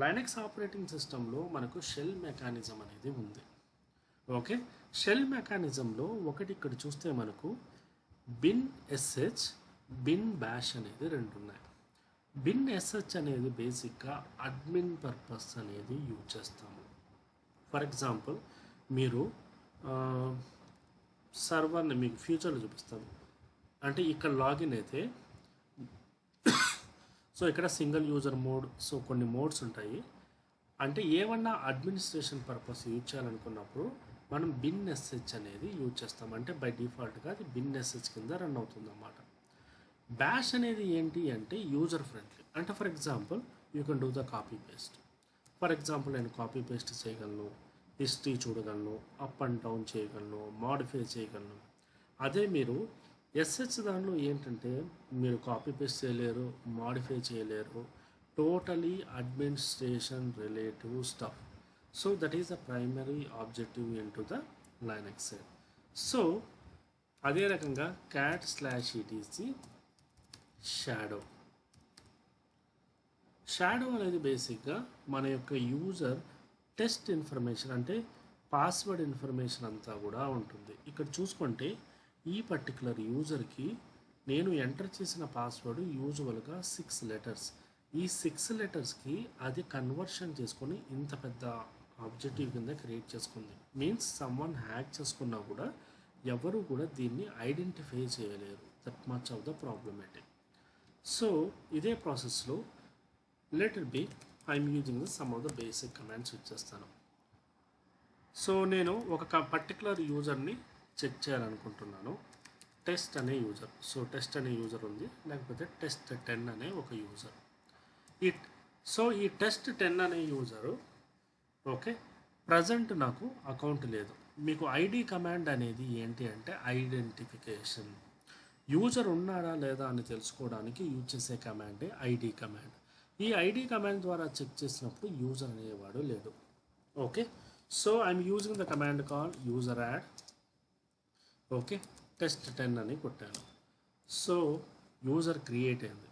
Linux operating సిస్టంలో మనకు షెల్ మెకానిజం అనేది ఉంది. ఓకే, షెల్ మెకానిజంలో ఒకటి ఇక్కడ చూస్తే మనకు bin.sh, bin.bash అనేది 2 ఉన్నాయి. bin.sh అనేది బేసిక్గా అడ్మిన్ పర్పస్ అనేది యూజ్ చేస్తాము. ఫర్ ఎగ్జాంపుల్ మీరు సర్వర్ని మీకు ఫ్యూచర్లో చూపిస్తాను. అంటే ఇక్కడ లాగిన్ అయితే సో ఇక్కడ సింగిల్ యూజర్ మోడ్, సో కొన్ని మోడ్స్ ఉంటాయి. అంటే ఏమన్నా అడ్మినిస్ట్రేషన్ పర్పస్ యూజ్ చేయాలనుకున్నప్పుడు మనం bin.sh అనేది యూజ్ చేస్తాం. అంటే బై డిఫాల్ట్గా అది bin.sh కింద రన్ అవుతుంది అన్నమాట. బ్యాష్ అనేది ఏంటి అంటే యూజర్ ఫ్రెండ్లీ. అంటే for example you can do the copy paste. For example నేను కాపీ పేస్ట్ చేయగలను, హిస్టరీ చూడగలను, అప్ అండ్ డౌన్ చేయగలను, మాడిఫై చేయగలను. అదే మీరు ఎస్హెచ్ దానిలో ఏంటంటే మీరు కాపీ పేస్ట్ చేయలేరు, మాడిఫై చేయలేరు, totally administration relative stuff. So that is the primary objective into the Linux. So అదే రకంగా cat/etc షాడో. షాడో అనేది బేసిక్గా మన యొక్క యూజర్ టెస్ట్ ఇన్ఫర్మేషన్ అంటే పాస్వర్డ్ ఇన్ఫర్మేషన్ అంతా కూడా ఉంటుంది. ఇక్కడ చూసుకుంటే ఈ పర్టికులర్ యూజర్కి నేను ఎంటర్ చేసిన పాస్వర్డ్ యూజువల్గా 6 లెటర్స్. ఈ 6 లెటర్స్కి అది కన్వర్షన్ చేసుకొని ఇంత పెద్ద ఆబ్జెక్టివ్ కింద క్రియేట్ చేసుకుంది. మీన్స్ సమ్వన్ హ్యాక్ చేసుకున్నా కూడా ఎవరు కూడా దీన్ని ఐడెంటిఫై చేయలేరు. That much of the problematic. So ఇదే ప్రాసెస్లో let it B I'm using some of the basic commands ఇచ్చేస్తాను. సో నేను ఒక పర్టికులర్ యూజర్ని చెక్ చేయాలనుకుంటున్నాను. టెస్ట్ అనే యూజర్. సో టెస్ట్ అనే యూజర్ ఉంది, లేకపోతే టెస్ట్ 10 అనే ఒక యూజర్. ఈ టెస్ట్ 10 అనే యూజరు ఓకే ప్రజెంట్ నాకు అకౌంట్ లేదు. మీకు ఐడి కమాండ్ అనేది ఏంటి అంటే ఐడెంటిఫికేషన్. యూజర్ ఉన్నాడా లేదా అని తెలుసుకోవడానికి యూజ్ చేసే కమాండే ఐడి కమాండ్. ఈ ఐడి కమాండ్ ద్వారా చెక్ చేసినప్పుడు యూజర్ అనేవాడు లేడు. Okay, so I'm using the command call user add. Okay, test 10 అని కొట్టాను. సో యూజర్ క్రియేట్ అయింది.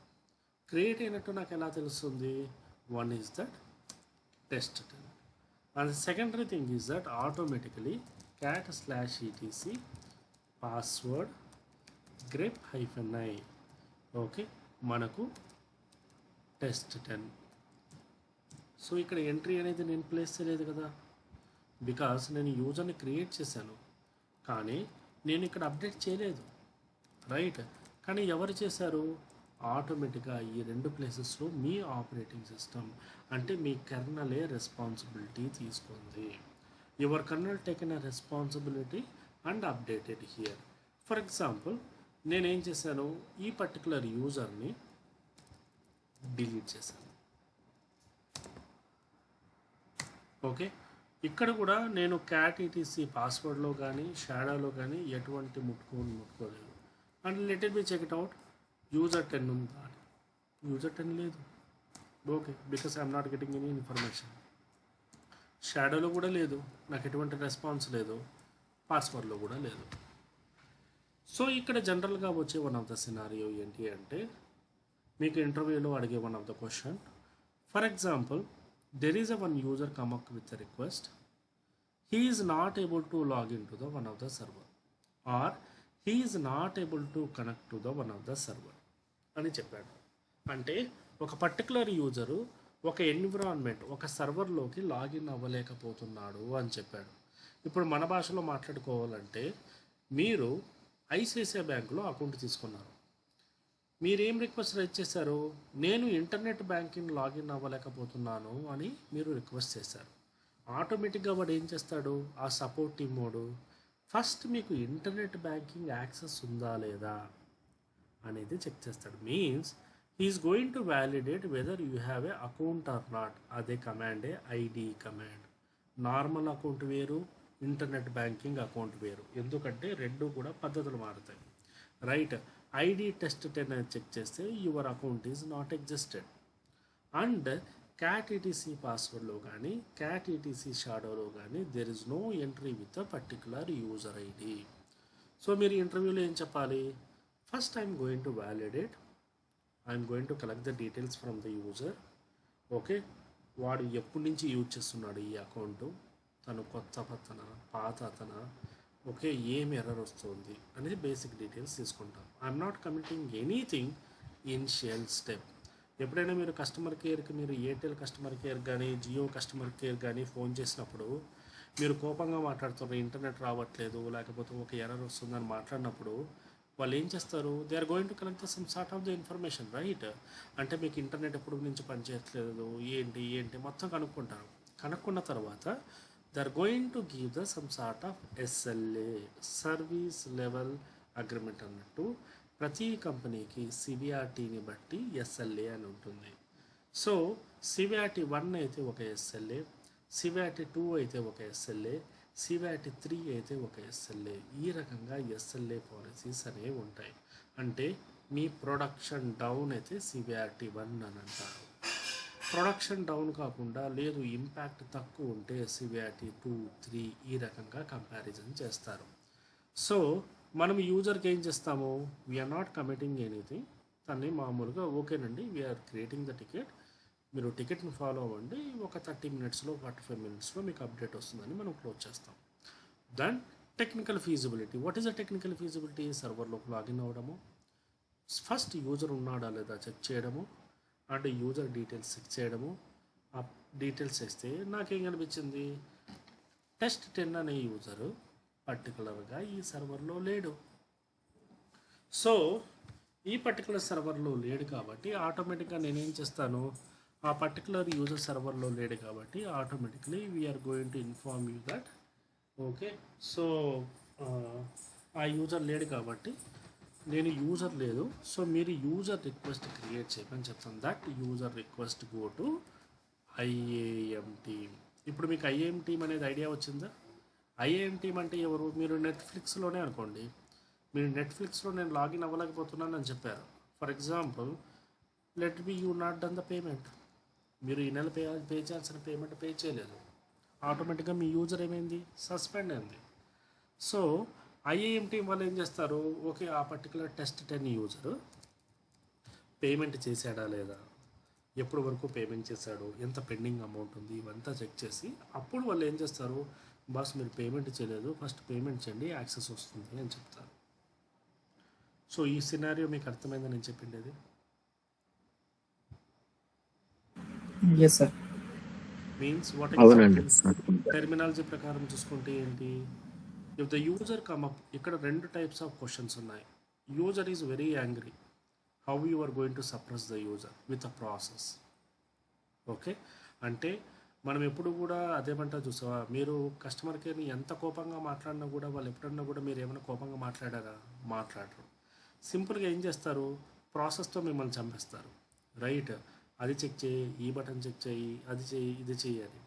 క్రియేట్ అయినట్టు నాకు ఎలా తెలుస్తుంది? One is that test 10. And secondary thing is that automatically cat/etc password grep-i. Okay, మనకు టెస్ట్ 10. సో ఇక్కడ entry అనేది నేను ప్లేస్ చేయలేదు కదా, బికాస్ నేను యూజర్ని క్రియేట్ చేశాను కానీ నేను ఇక్కడ అప్డేట్ చేయలేదు, రైట్? కానీ ఎవరు చేశారు? ఆటోమేటిక్గా ఈ 2 ప్లేసెస్లో మీ ఆపరేటింగ్ సిస్టమ్ అంటే మీ కెర్నలే రెస్పాన్సిబిలిటీ తీసుకుంది. Your kernel taken a responsibility and updated here. For example నేనేం చేశాను? ఈ పర్టికులర్ యూజర్ని డిలీట్ చేశాను. ఓకే, ఇక్కడ కూడా నేను cat/etc పాస్వర్డ్లో కానీ షాడోలో కానీ ఎటువంటి ముట్టుకోలేదు. And let it be check it out. User 10 ఉందా? యూజర్ 10 లేదు. Okay, because I'm not getting any information. షాడోలో కూడా లేదు, నాకు ఎటువంటి రెస్పాన్స్ లేదు. పాస్వర్డ్లో కూడా లేదు. సో ఇక్కడ జనరల్గా వచ్చే వన్ ఆఫ్ ద సినారియో ఏంటి అంటే మీకు ఇంటర్వ్యూలో అడిగే one of the question. For example there is a one user come up with a request. He is not able to log into the one of the server, or he is not able to connect to the one of the server అని చెప్పాడు. అంటే ఒక particular user ఒక environment ఒక సర్వర్లోకి login అవ్వలేకపోతున్నాడు అని చెప్పాడు. ఇప్పుడు మన భాషలో మాట్లాడుకోవాలంటే మీరు ఐసిఐసిఐ బ్యాంకులో అకౌంట్ తీసుకున్నారు. మీరేం రిక్వెస్ట్ రైజ్ చేశారు? నేను ఇంటర్నెట్ బ్యాంకింగ్ లాగిన్ అవ్వలేకపోతున్నాను అని మీరు రిక్వెస్ట్ చేశారు. ఆటోమేటిక్గా వాడు ఏం చేస్తాడు? ఆ సపోర్ట్ టీమ్ వాడు ఫస్ట్ మీకు ఇంటర్నెట్ బ్యాంకింగ్ యాక్సెస్ ఉందా లేదా అనేది చెక్ చేస్తాడు. Means he's going to validate whether you have a account or not. అదే కమాండే ఐడి కమాండ్. నార్మల్ అకౌంట్ వేరు, ఇంటర్నెట్ బ్యాంకింగ్ అకౌంట్ వేరు. ఎందుకంటే రెండు కూడా పద్ధతులు మారుతాయి, రైట్? ఐడి టెస్ట్ 10 అని చెక్ చేస్తే your account is not existed. And cat/etc పాస్వర్డ్లో కానీ cat/etc షాడోలో కానీ there is no entry with a particular user ID. So మీరు ఇంటర్వ్యూలో ఏం చెప్పాలి? First I'm going to validate, I'm going to collect the details from the user. Okay, వాడు ఎప్పటి నుంచి యూజ్ చేస్తున్నాడు ఈ అకౌంటు, తను కొత్త అతన పాత అతన, ఓకే, ఏం ఎర్రర్ వస్తుంది అనేది బేసిక్ డీటెయిల్స్ తీసుకుంటాం. I'm not committing anything initial step. ఎప్పుడైనా మీరు కస్టమర్ కేర్కి, మీరు ఎయిర్టెల్ కస్టమర్ కేర్ కానీ జియో కస్టమర్ కేర్ కానీ ఫోన్ చేసినప్పుడు మీరు కోపంగా మాట్లాడుతున్నారు, ఇంటర్నెట్ రావట్లేదు లేకపోతే ఒక ఎర్రర్ వస్తుందని మాట్లాడినప్పుడు వాళ్ళు ఏం చేస్తారు? They are going to collect the some sort of the information, right? అంటే మీకు ఇంటర్నెట్ ఎప్పుడు నుంచి పనిచేయట్లేదు, ఏంటి మొత్తం కనుక్కుంటారు. కనుక్కున్న తర్వాత they are going to give the some sort of SLA, service level agreement అన్నట్టు. ప్రతి కంపెనీకి సివిఆర్టీని బట్టి SLA అని ఉంటుంది. సో సివిఆర్టీ 1 అయితే ఒక SLA, సివిఆర్టీ 2 అయితే ఒక SLA, సివిఆర్టీ 3 అయితే ఒక SLA. ఈ రకంగా SLA పాలసీస్ అనేవి ఉంటాయి. అంటే మీ ప్రొడక్షన్ డౌన్ అయితే సివిఆర్టీ 1 అని అంటారు. ప్రొడక్షన్ డౌన్ కాకుండా లేదు ఇంపాక్ట్ తక్కువ ఉంటే సివియారిటీ 2, 3 ఈ రకంగా కంపారిజన్ చేస్తారు. సో మనం యూజర్కి ఏం చేస్తాము, వీఆర్ నాట్ కమిటింగ్ ఎనీథింగ్, దాన్ని మామూలుగా ఓకేనండి వీఆర్ క్రియేటింగ్ ద టికెట్, మీరు టికెట్ని ఫాలో అవ్వండి, ఒక 30 మినిట్స్లో 45 మినిట్స్లో మీకు అప్డేట్ వస్తుందని మనం క్లోజ్ చేస్తాం. Then technical feasibility. What is the technical feasibility? సర్వర్లోకి లాగిన్ అవ్వడము, ఫస్ట్ యూజర్ ఉన్నాడా లేదా చెక్ చేయడము, అండ్ యూజర్ డీటెయిల్స్ చెక్ చేయడము. ఆ డీటెయిల్స్ వేస్తే నాకేం కనిపించింది, టెస్ట్ 10 అనే యూజరు పర్టికులర్గా ఈ సర్వర్లో లేడు. సో ఈ పర్టికులర్ సర్వర్లో లేడు కాబట్టి ఆటోమేటిక్గా నేనేం చేస్తాను, ఆ పర్టికులర్ యూజర్ సర్వర్లో లేడు కాబట్టి automatically we're going to inform you that okay. So ఆ యూజర్ లేడు కాబట్టి నేను యూజర్ లేదు, సో మీరు యూజర్ రిక్వెస్ట్ క్రియేట్ చేయమని చెప్తాను. That user request go to IAM team. ఇప్పుడు మీకు ఐఏఎం టీమ్ అనేది ఐడియా వచ్చిందా? ఐఏఎం టీమ్ అంటే ఎవరు? మీరు నెట్ఫ్లిక్స్లోనే అనుకోండి, మీరు నెట్ఫ్లిక్స్లో నేను లాగిన్ అవ్వలేకపోతున్నాను అని చెప్పారు. For example let be you not done the payment, మీరు ఈ నెల పే చేయాల్సిన పేమెంట్ పే చేయలేదు, ఆటోమేటిక్గా మీ యూజర్ ఏమైంది, సస్పెండ్ అయింది. సో ఐఏఎం టీం వాళ్ళు ఏం చేస్తారు, ఓకే ఆ పర్టికులర్ టెస్ట్ 10 యూజరు పేమెంట్ చేశాడా లేదా, ఎప్పటి వరకు పేమెంట్ చేశాడు, ఎంత పెండింగ్ అమౌంట్ ఉంది, ఇవంతా చెక్ చేసి అప్పుడు వాళ్ళు ఏం చేస్తారు, బాస్ మీరు పేమెంట్ చేయలేదు, ఫస్ట్ పేమెంట్ చేయండి యాక్సెస్ వస్తుంది అని చెప్తారు. సో ఈ సినారియో మీకు అర్థమైందని నేను చెప్పిండేది. Yes, sir. మీన్స్ వాట్ అవునండి. టెర్మినాలజీ ప్రకారం చూసుకుంటే ఏంటి, if the user come up, ఇక్కడ 2 టైప్స్ ఆఫ్ క్వశ్చన్స్ ఉన్నాయి. User is very angry, how you are going to suppress the user with a process. Okay, అంటే మనం ఎప్పుడు కూడా అదేమంటా చూసావా, మీరు కస్టమర్ కేర్ని ఎంత కోపంగా మాట్లాడినా కూడా వాళ్ళు ఎప్పుడన్నా కూడా మీరు ఏమైనా కోపంగా మాట్లాడారా, మాట్లాడరు. సింపుల్గా ఏం చేస్తారు, ప్రాసెస్తో మిమ్మల్ని చంపేస్తారు. రైట్, అది చెక్ చేయి, ఈ బటన్ చెక్ చేయి, అది చేయి, ఇది చేయి అని.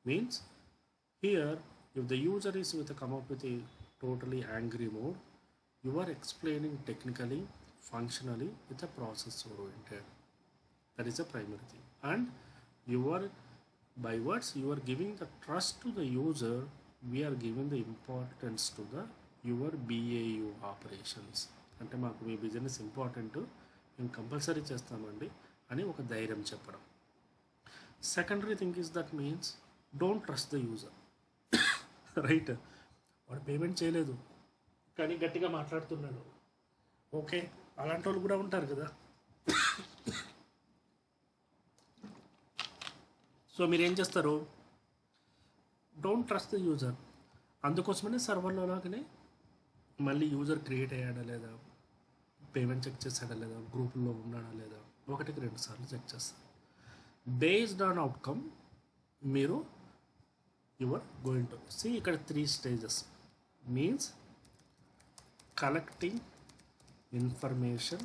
Means here if the user is with a come up with a totally angry mode, you are explaining technically, functionally with a process oriented. That is the primary thing. And you are, by words, you are giving the trust to the user, we are giving the importance to the your BAU operations. అంటే మాకు మీ business important, మేము compulsory చేస్తామండి అని ఒక ధైర్యం చెప్పడం. Secondary thing is that means don't trust the user. Right, వాడు payment చేయలేదు కానీ గట్టిగా మాట్లాడుతున్నాడు, ఓకే అలాంటి వాళ్ళు కూడా ఉంటారు కదా. సో మీరు ఏం చేస్తారు, డోంట్ ట్రస్ట్ ద యూజర్. అందుకోసమనే సర్వర్లో లాగానే మళ్ళీ యూజర్ క్రియేట్ అయ్యాడా లేదా, పేమెంట్ చెక్ చేశాడా లేదా, గ్రూపుల్లో ఉన్నాడా లేదా, 1-2 సార్లు చెక్ చేస్తారు. బేస్డ్ ఆన్ అవుట్కమ్ మీరు you are going to see ఇక్కడ 3 stages. Means collecting information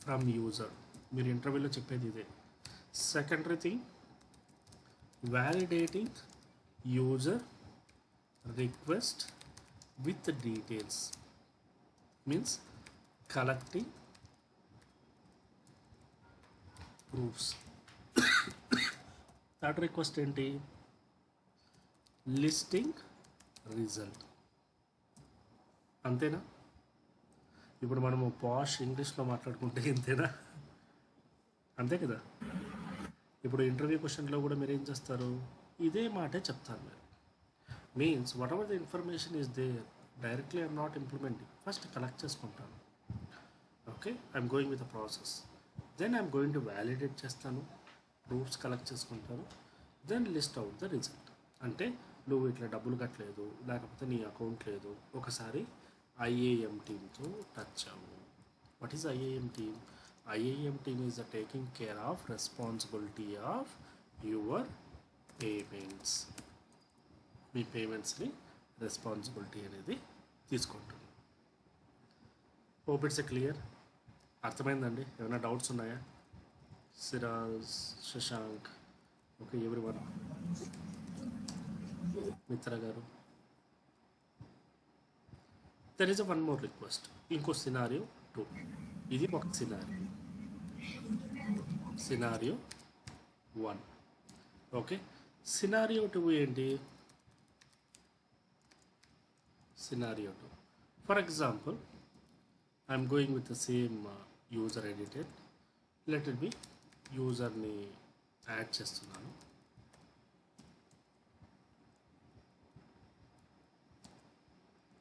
from user, మీరు ఇంటర్వ్యూలో చెప్పేది ఇదే. Secondary thing validating user request with details, means collecting proofs. Third request ఏంటి, లిస్టింగ్ రిజల్ట్. అంతేనా? ఇప్పుడు మనము పాష్ ఇంగ్లీష్లో మాట్లాడుకుంటే ఇంతేనా? అంతే కదా. ఇప్పుడు ఇంటర్వ్యూ క్వశ్చన్లో కూడా మీరు ఏం చేస్తారు, ఇదే మాటే చెప్తారు మీరు. Means whatever the information is there, directly I'm not implementing, first collect చేసుకుంటాను. Okay, I'm going with a process, then I'm going to validate చేస్తాను, ప్రూఫ్స్ కలెక్ట్ చేసుకుంటాను, then list out the result. అంటే నువ్వు ఇట్లా డబ్బులు కట్టలేదు, లేకపోతే నీ అకౌంట్ లేదు, ఒకసారి ఐఏఎం టీమ్తో టచ్ అవ్వు. What is IAM team? IAM team is the taking care of responsibility of your payments. మీ పేమెంట్స్ని రెస్పాన్సిబిలిటీ అనేది తీసుకుంటుంది. Hope it's a clear. అర్థమైందండి? ఏమైనా డౌట్స్ ఉన్నాయా? సిరాజ్, శశాంక్, ఓకే ఎవ్రీవన్, మిత్ర గారు. There is one more request, ఇంకో సినారియో 2. ఇది ఒక సినారియో 1. ఓకే, సినారియో 2 ఏంటి? Scenario 2, for example I'm going with the same user edited. Let it be యూజర్ని యాడ్ చేస్తున్నాను.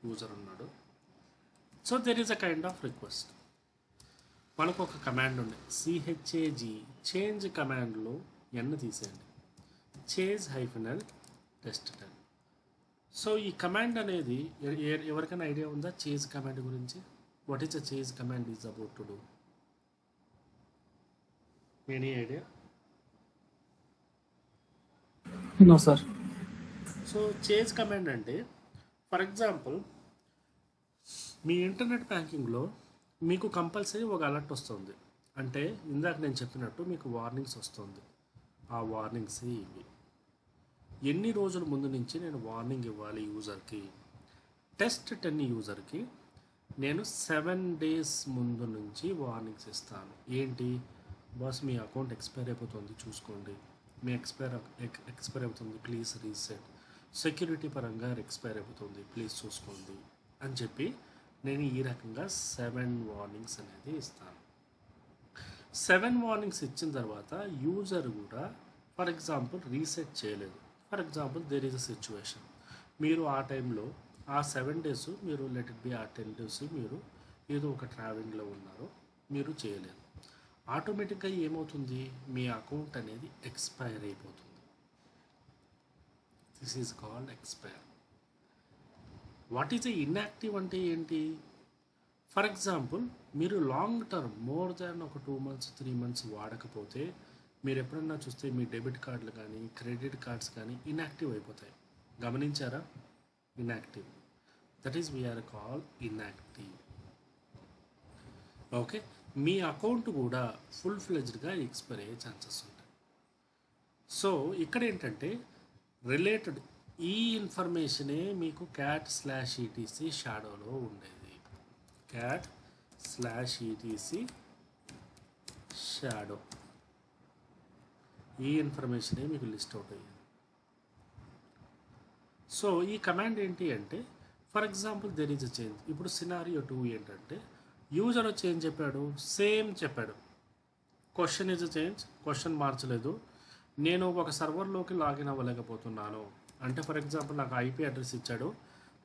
యూజర్ ఉన్నాడు. So there is a kind of request. మనకు ఒక command ఉంది, CHAG చేంజ్ కమాండ్లో ఎన్ తీసేయండి, change-l test10. సో ఈ command అనేది ఎవరికైనా ఐడియా ఉందా చేంజ్ కమాండ్ గురించి? What is the change command is about to do? Any idea? No, sir. So change command అంటే ఫర్ ఎగ్జాంపుల్ మీ ఇంటర్నెట్ బ్యాంకింగ్లో మీకు కంపల్సరీ ఒక అలర్ట్ వస్తుంది. అంటే ఇందాక నేను చెప్పినట్టు మీకు వార్నింగ్స్ వస్తుంది. ఆ వార్నింగ్స్ ఇవి. ఎన్ని రోజుల ముందు నుంచి నేను వార్నింగ్ ఇవ్వాలి యూజర్కి? టెస్ట్ 10 యూజర్కి నేను 7 days ముందు నుంచి వార్నింగ్స్ ఇస్తాను. ఏంటి బాస్, మీ అకౌంట్ ఎక్స్పైర్ అయిపోతుంది చూసుకోండి, మీ ఎక్స్పైర్ అవుతుంది ప్లీజ్ రీసెట్, సెక్యూరిటీ పరంగా ఎక్స్పైర్ అయిపోతుంది ప్లీజ్ చూసుకోండి అని చెప్పి నేను ఈ రకంగా 7 వార్నింగ్స్ అనేది ఇస్తాను. 7 వార్నింగ్స్ ఇచ్చిన తర్వాత యూజర్ కూడా ఫర్ ఎగ్జాంపుల్ రీసెట్ చేయలేదు. For example there is a situation, మీరు ఆ టైంలో ఆ 7 days మీరు లెట్ ఇట్ బి ఆ 10 days మీరు ఏదో ఒక ట్రావెలింగ్లో ఉన్నారు, మీరు చేయలేదు. ఆటోమేటిక్గా ఏమవుతుంది, మీ అకౌంట్ అనేది ఎక్స్పైర్ అయిపోతుంది. This is called expire. What is inactive అంటే ఏంటి? ఫర్ ఎగ్జాంపుల్ మీరు లాంగ్ టర్మ్ మోర్ దాన్ ఒక 2 months 3 months వాడకపోతే మీరు ఎప్పుడన్నా చూస్తే మీ డెబిట్ కార్డులు కానీ క్రెడిట్ కార్డ్స్ కానీ ఇన్యాక్టివ్ అయిపోతాయి. గమనించారా? Inactive, that is we're call inactive. Okay, మీ అకౌంట్ కూడా ఫుల్ ఫ్లెజ్డ్గా ఎక్స్పైర్ అయ్యే ఛాన్సెస్ ఉంటాయి. సో ఇక్కడ ఏంటంటే రిలేటెడ్ ఈ ఇన్ఫర్మేషనే మీకు cat/etc షాడోలో ఉండేది. cat/etc షాడో, ఈ ఇన్ఫర్మేషనే మీకు లిస్ట్ అవుట్ అయ్యింది. సో ఈ కమాండ్ ఏంటి అంటే for example there is a change. ఇప్పుడు సినారియో 2 ఏంటంటే యూజర్ వచ్చి ఏం చెప్పాడు, సేమ్ చెప్పాడు, question is a change, question మార్చలేదు, నేను ఒక సర్వర్లోకి లాగిన్ అవ్వలేకపోతున్నాను అంటే ఫర్ ఎగ్జాంపుల్ నాకు IP అడ్రస్ ఇచ్చాడు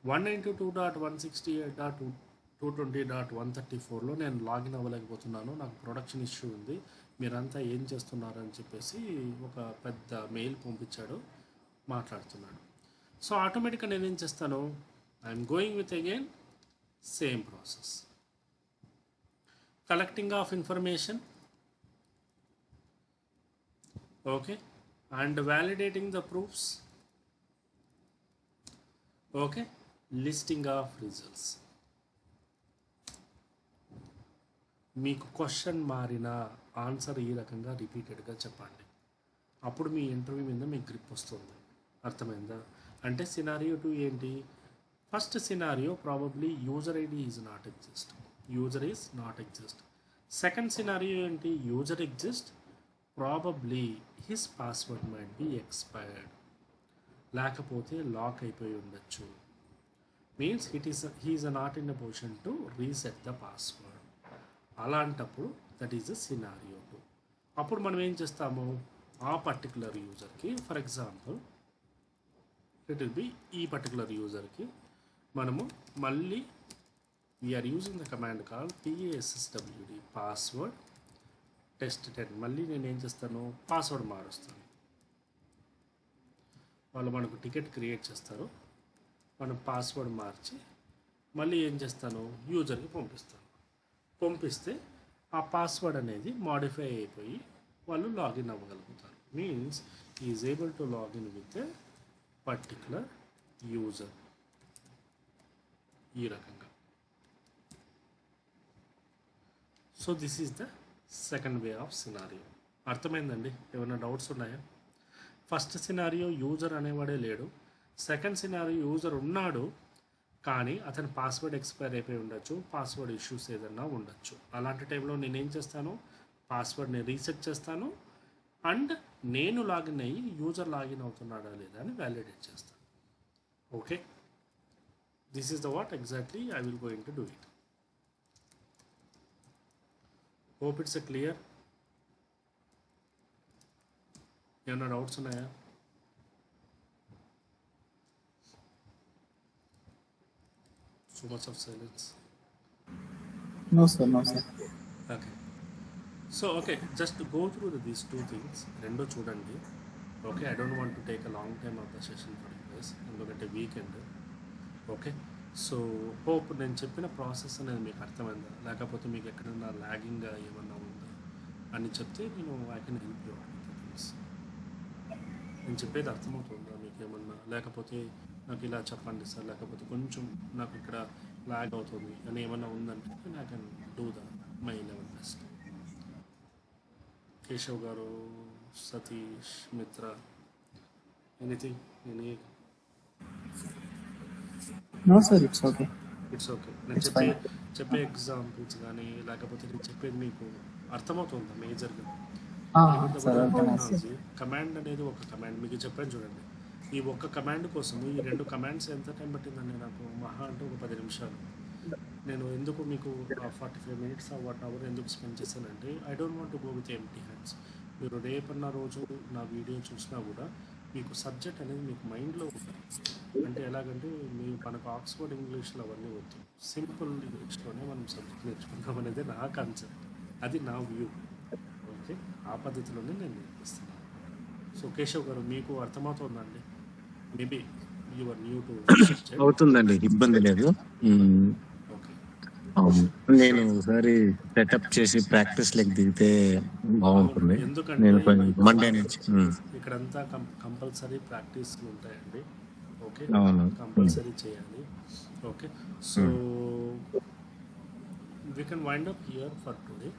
192.168.220.134లో నేను లాగిన్ అవ్వలేకపోతున్నాను, నాకు ప్రొడక్షన్ ఇష్యూ ఉంది, మీరంతా ఏం చేస్తున్నారని చెప్పేసి ఒక పెద్ద మెయిల్ పంపించాడు, మాట్లాడుతున్నాడు. సో ఆటోమేటిక్గా నేనేం చేస్తాను, I'm going with again same process, collecting of information, okay, and validating the proofs, okay, listing of results. మీకు క్వశ్చన్ మారిన ఆన్సర్ ఈ రకంగా రిపీటెడ్గా చెప్పండి, అప్పుడు మీ ఇంటర్వ్యూ మీద మీకు గ్రిప్ వస్తుంది. అర్థమైందా? అంటే సినారియో 2 ఏంటి, first scenario probably user ID is not exist, user is not exist. Second scenario ఏంటి, user exist, probably his password might be expired, లేకపోతే లాక్ అయిపోయి ఉండొచ్చు, means he is not in a position to reset the password. అలాంటప్పుడు that is a scenario 2. అప్పుడు మనం ఏం చేస్తాము, ఆ పర్టికులర్ యూజర్కి for example it will be ఈ పర్టికులర్ యూజర్కి మనము మళ్ళీ we are using the command call PASSWD password test 10. మళ్ళీ నేను ఏం చేస్తాను, పాస్వర్డ్ మారుస్తాను. వాళ్ళు మనకు టికెట్ క్రియేట్ చేస్తారు, మనం పాస్వర్డ్ మార్చి మళ్ళీ ఏం చేస్తాను, యూజర్కి పంపిస్తాను. పంపిస్తే ఆ పాస్వర్డ్ అనేది మాడిఫై అయిపోయి వాళ్ళు లాగిన్ అవ్వగలుగుతారు. Means is able to login with a particular user. ఈ రకంగా. So this is the second way of scenario. అర్థమైందండి? ఏమైనా డౌట్స్ ఉన్నాయా? ఫస్ట్ సినారియో యూజర్ అనేవాడే లేడు, సెకండ్ సినారియో యూజర్ ఉన్నాడు కానీ అతని పాస్వర్డ్ ఎక్స్పైర్ అయిపోయి ఉండొచ్చు, పాస్వర్డ్ ఇష్యూస్ ఏదన్నా ఉండొచ్చు. అలాంటి టైంలో నేనేం చేస్తాను, పాస్వర్డ్ని రీసెట్ చేస్తాను అండ్ నేను లాగిన్ అయ్యి యూజర్ లాగిన్ అవుతున్నాడా లేదా అని వ్యాలిడేట్ చేస్తాను. Okay, this is the what exactly I will going to do it. Hope it's a clear. ఏమన్నా డౌట్స్ ఉన్నాయా? So much of silence. No, sir. No, sir. Okay. So, okay, just to go through these two things. Rendo chudandi. Okay, I don't want to take a long time of the session for you guys. ఎందుకంటే weekend. Okay, so hope నేను చెప్పిన process అనేది మీకు అర్థమైందా, లేకపోతే మీకు ఎక్కడన్నా logging ఏమన్నా ఉందా అని చెప్తే నేను I can help you out with things. నేను చెప్పేది అర్థమవుతుందా మీకు ఏమన్నా, లేకపోతే నాకు ఇలా చెప్పండి సార్, లేకపోతే కొంచెం నాకు ఇక్కడ లాగ్ అవుతుంది అని ఏమన్నా ఉందంటే I can do the my level best. Keshav గారు, సతీష్, మిత్ర, anything, any? No, sir. It's okay. It's okay. నేను చెప్పే ఎగ్జాంపుల్స్ కానీ లేకపోతే నేను చెప్పేది మీకు అర్థమవుతుందా మేజర్గా? Sir. కమాండ్ అనేది ఒక కమాండ్ మీకు చెప్పాను చూడండి. ఈ ఒక్క కమాండ్ కోసం ఈ 2 కమాండ్స్ ఎంత టైం పట్టిందండి నాకు? మహా అంటే ఒక 10 నిమిషాలు. నేను ఎందుకు మీకు 45 మినిట్స్ 1 అవర్ ఎందుకు స్పెండ్ చేశానంటే I don't want to go with empty hands. మీరు రేపన్న రోజు నా వీడియో చూసినా కూడా మీకు సబ్జెక్ట్ అనేది మీకు మైండ్లో ఉంటుంది. అంటే ఎలాగంటే మనకు ఆక్స్ఫర్డ్ ఇంగ్లీష్లో అవన్నీ వద్దు, సింపుల్ ఇంగ్లీష్లోనే మనం సబ్జెక్ట్ నేర్చుకుంటాం అనేది నా కాన్సెప్ట్, అది నా వ్యూ. ఓకే, ఆ పద్ధతిలోనే నేను నేర్పిస్తున్నాను. సో కేశవ్ గారు మీకు అర్థమవుతుందండి? Maybe your new to subject. అవుతుందండి, ఇబ్బంది లేదు. ఓకే, నేను ఒకసారి సెటప్ చేసి ప్రాక్టీస్ లెక్క దిగితే బాగుంటుంది. ఎందుకంటే నేను మండే నుంచి ఇక్కడంతా కంపల్సరీ ప్రాక్టీస్లు ఉంటాయండి. ఓకే, అవును. కంపల్సరీ చేయాలి. Okay, so we can wind up here for today.